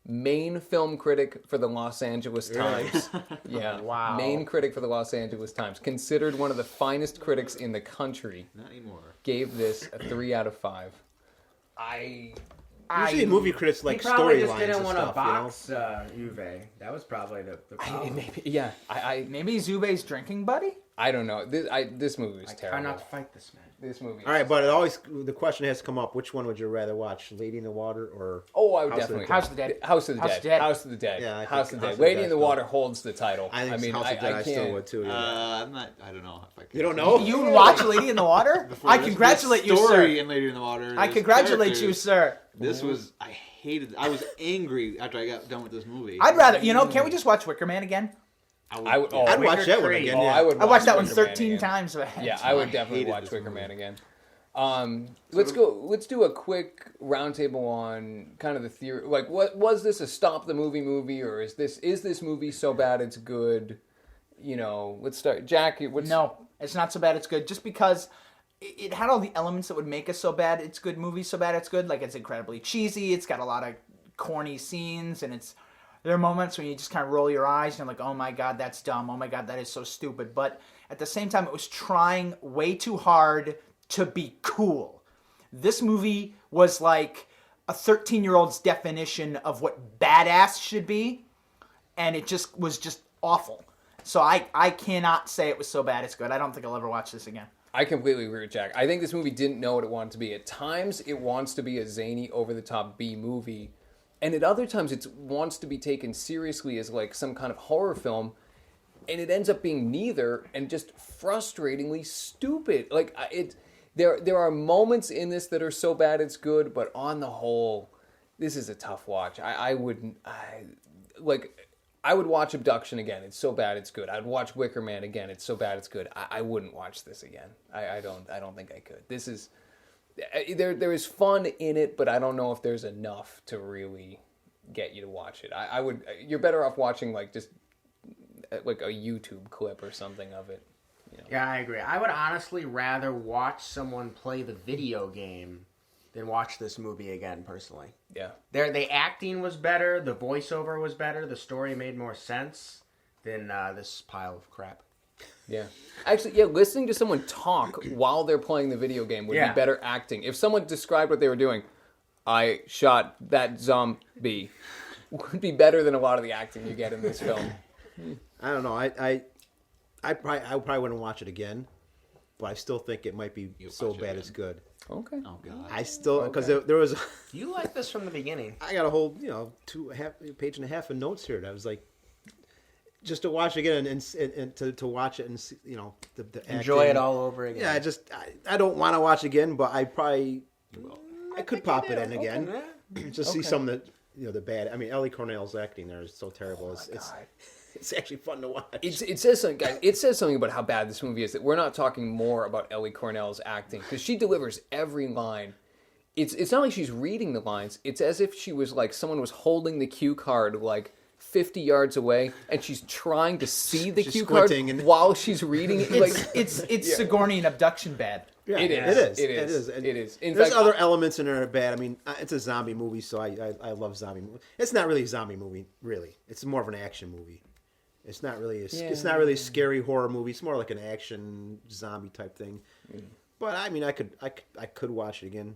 main film critic for the Los Angeles Times. Yeah, Wow. main critic for the Los Angeles Times. Considered one of the finest critics in the country. Not anymore. Gave this a 3 out of 5. Usually movie critics like He probably storylines just didn't and want to stuff, box Uwe. That was probably the problem. Maybe, yeah, Maybe Zube's drinking buddy? I don't know. This movie was I try terrible. not to fight this man. This movie. All right, but the question has come up: which one would you rather watch, Lady in the Water or? Oh, I would House of the definitely. Dead? House of the Dead. House of the House Dead. of the Dead. House of the Dead. Yeah, I House think of the House Dead. of the Lady Dead in the still- Water holds the title. I think House of the Dead. I still would too. Yeah. I'm not. I don't know if I can. You don't know? You would watch Lady in the Water? I congratulate you, Story sir. in Lady in the Water. I there's congratulate you, characters. sir. This was. I hated. I was angry after I got done with this movie. I'd rather, can't we just watch Wicker Man again? I would. I'd watch that one Creek. again. Oh, Yeah. I would. I watched that one Wicker Man 13 again. times. Yeah, I would I definitely hated watch this Wicker movie. Man again. Let's go. Let's do a quick roundtable on kind of the theory. Like, what was this a stop the movie, or is this movie so bad it's good? Let's start. Jack, what's No, it's not so bad it's good. Just because it had all the elements that would make us so bad it's good movie, so bad it's good. Like, it's incredibly cheesy. It's got a lot of corny scenes, and there are moments when you just kind of roll your eyes and you're like, oh my god, that's dumb. Oh my god, that is so stupid. But at the same time, it was trying way too hard to be cool. This movie was like a 13-year-old's definition of what badass should be, and it just was just awful. So I cannot say it was so bad it's good. I don't think I'll ever watch this again. I completely agree with Jack. I think this movie didn't know what it wanted to be. At times, it wants to be a zany, over-the-top B movie, and at other times, it wants to be taken seriously as like some kind of horror film, and it ends up being neither, and just frustratingly stupid. Like there are moments in this that are so bad it's good, but on the whole, this is a tough watch. I would watch Abduction again. It's so bad it's good. I'd watch Wicker Man again. It's so bad it's good. I wouldn't watch this again. I don't think I could. This is there is fun in it, but I don't know if there's enough to really get you to watch it. I would. You're better off watching like just like a YouTube clip or something of it. Yeah, I agree. I would honestly rather watch someone play the video game than watch this movie again, personally. Yeah. The acting was better, the voiceover was better, the story made more sense than this pile of crap. Yeah. Actually, yeah, listening to someone talk while they're playing the video game would be better acting. If someone described what they were doing, I shot that zombie, would be better than a lot of the acting you get in this film. I don't know. I probably wouldn't watch it again, but I still think it might be so watch it bad again. it's good. Okay. Oh god. I still because there was You liked this from the beginning. I got a whole page and a half of notes here. That I was like, just to watch it again and to watch it and see, the Enjoy acting. it all over again. Yeah, I don't want to watch it again, but I could pop it in again. Just see some of the bad. I mean, Ellie Cornell's acting there is so terrible. It's actually fun to watch. It says something, guys. It says something about how bad this movie is. That we're not talking more about Ellie Cornell's acting because she delivers every line. It's not like she's reading the lines. It's as if she was like someone was holding the cue card like 50 yards away, and she's trying to see the She's cue card squinting and- while she's reading it. It's Sigourney in Abduction bad. Yeah, It it is. is. It It is. is. And It is. In there's fact, other elements in there that are bad. I mean, it's a zombie movie, so I love zombie movies. It's not really a zombie movie, really. It's more of an action movie. It's not really. It's not really a scary horror movie. It's more like an action zombie type thing. But I mean, I could watch it again.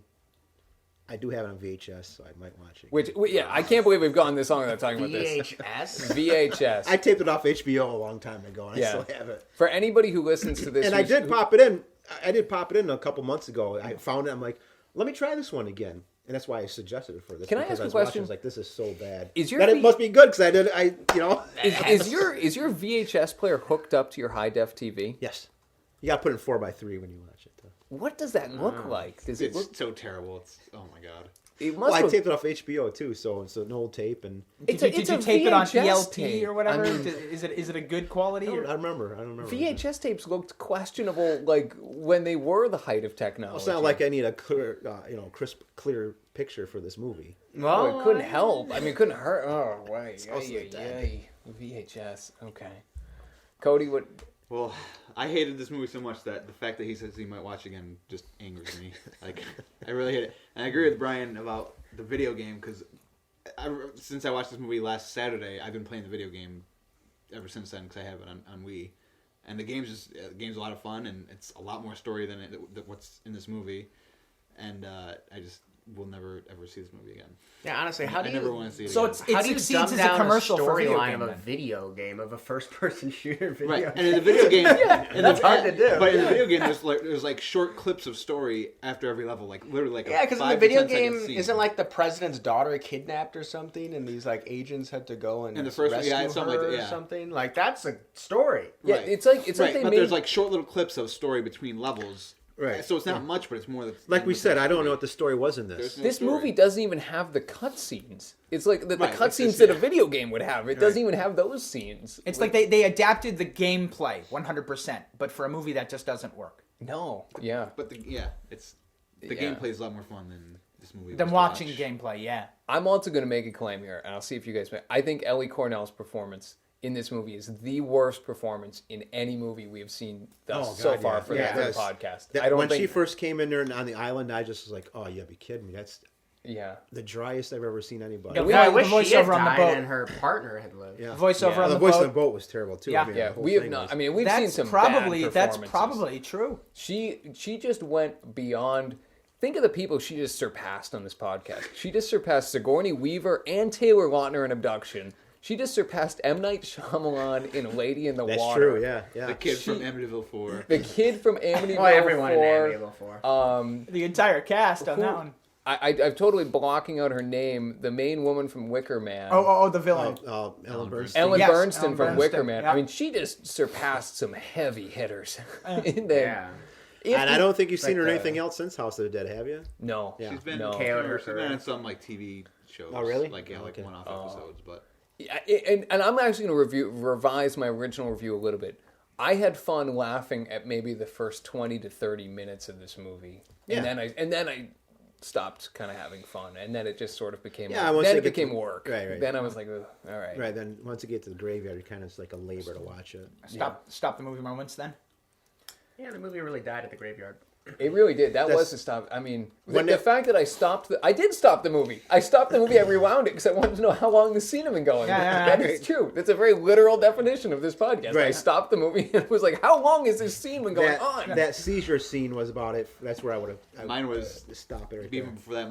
I do have it on VHS, so I might watch it. I can't believe we've gone this long without talking about this. VHS. VHS. I taped it off HBO a long time ago, and I Yeah. still have it. For anybody who listens to this, And I did pop it in. I did pop it in a couple months ago. I found it. I'm like, let me try this one again. And that's why I suggested it for this. Can I because ask a was watching, question? I was like, this is so bad. Is it must be good because Is your VHS player hooked up to your high def TV? Yes. You got to put it in 4:3 when you watch it, though. What does that look like? Does it It's look? so terrible. It's oh my god. It Well, must. I look, taped it off HBO, too, so it's an old tape. And it's Did you tape it on VHS ELP tape. or whatever? I mean, Is it a good quality? I Or? don't remember. VHS tapes looked questionable, like when they were the height of technology. It's not like I need a clear, crisp, clear picture for this movie. Oh, it couldn't help. I mean, it couldn't hurt. Oh, wait. also dead. VHS. Okay. Cody, what? Well, I hated this movie so much that the fact that he says he might watch again just angers me. Like, I really hate it. And I agree with Brian about the video game because since I watched this movie last Saturday, I've been playing the video game ever since then because I have it on Wii. And the game's a lot of fun, and it's a lot more story than what's in this movie. And I just will never ever see this movie again. Yeah, honestly, how do I you? never want to see it So again. it How do you succeeds dumb as a down commercial for video storyline game, of a then? video game of a first-person shooter video? Right, game? and in the video game, that's hard to do. But in the video game, there's like short clips of story after every level, like literally like Yeah, a because in the 5 to video 10 second game, scene. isn't like the president's daughter kidnapped or something, and these like agents had to go and In the first one, rescue yeah, it's something her like that, or yeah. something. Like that's a story. Yeah, Right. it's like right, they but made. there's like short little clips of story between levels. Right. So it's not much, but it's more. Like we said, I don't know what the story was in this. There's no This story. movie doesn't even have the cutscenes. It's like the Right, like cutscenes this, that a yeah. video game would have. It doesn't even have those scenes. It's like they adapted the gameplay 100%, but for a movie that just doesn't work. No. Yeah. But the gameplay is a lot more fun than this movie. Than was to watching watch. gameplay, yeah. I'm also going to make a claim here, and I'll see if you guys may. I think Ellie Cornell's performance in this movie is the worst performance in any movie we have seen so far for this podcast. I don't when think she first came in there and on the island, I just was like, "Oh, you gotta be kidding me! That's Yeah. the driest I've ever seen anybody." Yeah, No, I the wish she had voiceover on the died boat. and her partner had lived. Yeah. Voiceover Yeah. on the the voice boat. of the boat was terrible too. Yeah. I mean, Yeah, the whole we have thing not. was- I mean, we've seen That's some probably bad that's performances. probably true. She just went beyond. Think of the people she just surpassed on this podcast. She just surpassed Sigourney Weaver and Taylor Lautner in Abduction. She just surpassed M. Night Shyamalan in Lady in the That's Water. true. Yeah, The yeah. kid from Amityville 4. The kid from Amityville Oh, everyone in 4. Amityville 4. The entire cast on that one. I'm totally blocking out her name. The main woman from Wicker Man. Oh, the villain. Ellen Bernstein. Ellen Yes, Bernstein Ellen from Bernstein, Wicker Man. yeah. I mean, she just surpassed some heavy hitters. in there. Yeah. And I don't think you've seen her in the- anything else since House of the Dead, have you? No. Yeah. She's been No. she's been in some like TV shows. Oh, really? Like Okay. one-off episodes, but And I'm actually going to revise my original review a little bit. I had fun laughing at maybe the first 20 to 30 minutes of this movie. Yeah. And then I stopped kind of having fun, and then it just sort of became Yeah, once then they it get became to- work. right. Then I was like, ugh, all right. Right. Then once you get to the graveyard, it kind of is like a labor to watch it. Stop the movie moments then. Yeah, the movie really died at the graveyard. It really did. That That's- was the stop. I mean, When the it- fact that I did stop the movie. I stopped the movie. I rewound it because I wanted to know how long the scene had been going. Yeah. That is true. That's a very literal definition of this podcast. I Right. stopped the movie and was like, how long has this scene been going on? That seizure scene was about it. That's where I would have. Mine was- stop it right even there. before that,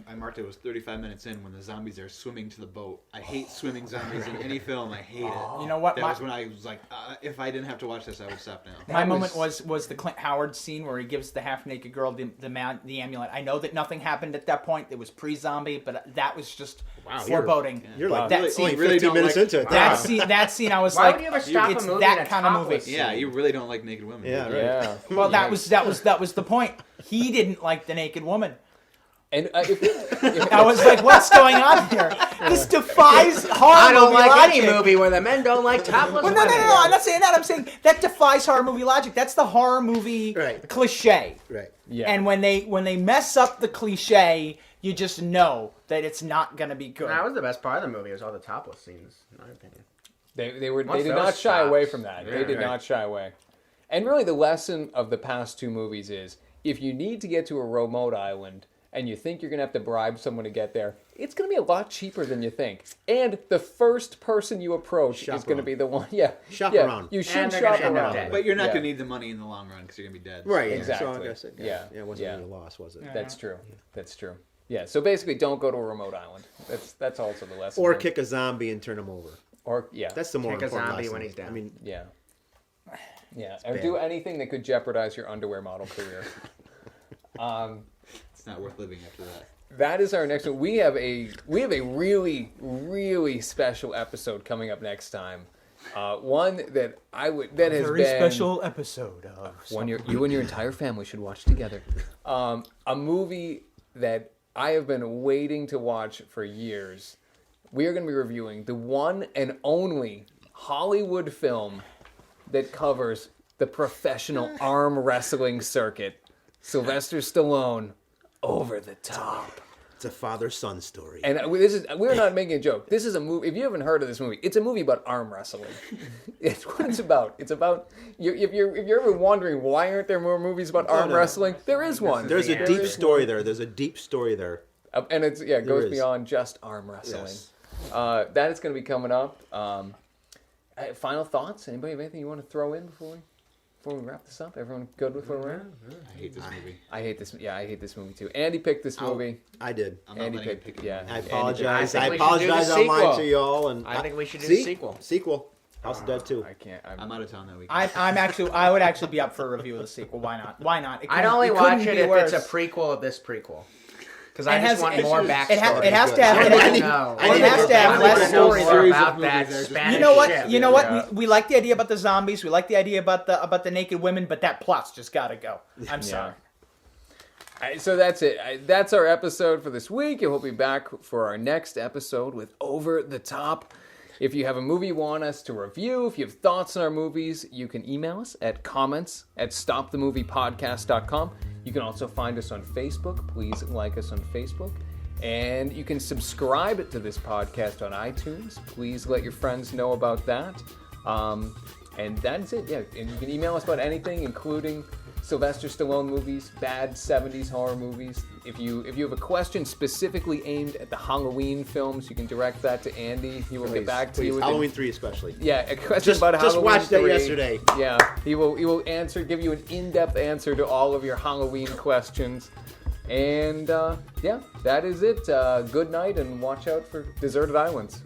I marked it was 35 minutes in when the zombies are swimming to the boat. I hate swimming zombies in any film. I hate it. You know what? That was when I was like, if I didn't have to watch this, I would stop now. My moment was the Clint Howard scene where he gives the half-naked girl the amulet. I know that nothing happened at that point. It was pre-zombie, but that was just foreboding. You're like that really, scene. only really 15 don't minutes like- into it. That scene, I was Why like, would you ever stop it's a movie that in a kind of movie. topless Yeah, scene? you really don't like naked women. Yeah, do you? right. Yeah. Well, that was the point. He didn't like the naked woman. And I was like, what's going on here? This defies horror I don't movie like any logic. movie where the men don't like topless Well, no, women. I'm not saying that. I'm saying that defies horror movie logic. That's the horror movie Right. cliche. Right. Yeah. And when they mess up the cliche, you just know that it's not going to be good. That was the best part of the movie. Was all the topless scenes, in my opinion. They Once did those not shy away stops. from that. Yeah, They did right. not shy away. And really, the lesson of the past two movies is if you need to get to a remote island and you think you're going to have to bribe someone to get there, it's going to be a lot cheaper than you think. And the first person you approach is going to be the one. Yeah. Shop yeah, around. You should And they're shop gonna end up around. dead. But you're not Yeah. going to need the money in the long run because you're going to be dead. Right, yeah. Exactly. So I guess Yeah. it wasn't Yeah. really a loss, was it? That's true. That's true. Yeah. So basically, don't go to a remote island. That's also the lesson. Or there. kick a zombie and turn him over. Or yeah. That's the more Kick a important zombie lesson. when he's down. I mean, Yeah. Yeah. Or do anything that could jeopardize your underwear model career. It's not worth living after that. That is our next one. We have a really, really special episode coming up next time. One that that has Very been special episode of one you and your entire family should watch together. A movie that I have been waiting to watch for years. We are going to be reviewing the one and only Hollywood film that covers the professional arm wrestling circuit. Sylvester Stallone, Over the Top. it's a father-son story. And we're not making a joke. This is a movie. If you haven't heard of this movie, it's a movie about arm wrestling. It's what it's about. It's about if you're ever wondering why aren't there more movies about arm wrestling, there is one. There's a Yeah. deep story there. There's a deep story there. And it goes is. beyond just arm wrestling. Yes. That is going to be coming up. Final thoughts? Anybody have anything you want to throw in before we wrap this up? Everyone good with where we're at? I hate this movie. I hate this. Yeah, I hate this movie too. Andy picked this movie. I did. I'm not Andy letting him picked. pick Yeah. I Andy apologize. I I think we should do the apologize online sequel. to y'all. And I think we should do See? the sequel. Sequel. House of Dead 2. I can't. I'm out of town that week. I would actually be up for a review of the sequel. Why not? Why not? I'd only watch it if worse. it's a prequel of this prequel. Because It I has- just want it- more it backstory. it has to have. I It need- has, No. I it need has to to have go less back. story. more Series about of that movies there. Spanish You know what? shit. You know what? Yeah. We like the idea about the zombies. We like the idea about the naked women, but that plot's just gotta go. I'm sorry. So that's it. That's our episode for this week, and we'll be back for our next episode with Over the Top. If you have a movie you want us to review, if you have thoughts on our movies, you can email us at comments@stopthemoviepodcast.com. You can also find us on Facebook. Please like us on Facebook. And you can subscribe to this podcast on iTunes. Please let your friends know about that. And that's it. Yeah, and you can email us about anything, including Sylvester Stallone movies, bad 70s horror movies. If you have a question specifically aimed at the Halloween films, you can direct that to Andy. He will get back to you with Halloween 3 especially. a question about Just Halloween watched that 3. yesterday. Yeah, he will give you an in-depth answer to all of your Halloween questions. And that is it. Good night, and watch out for deserted islands.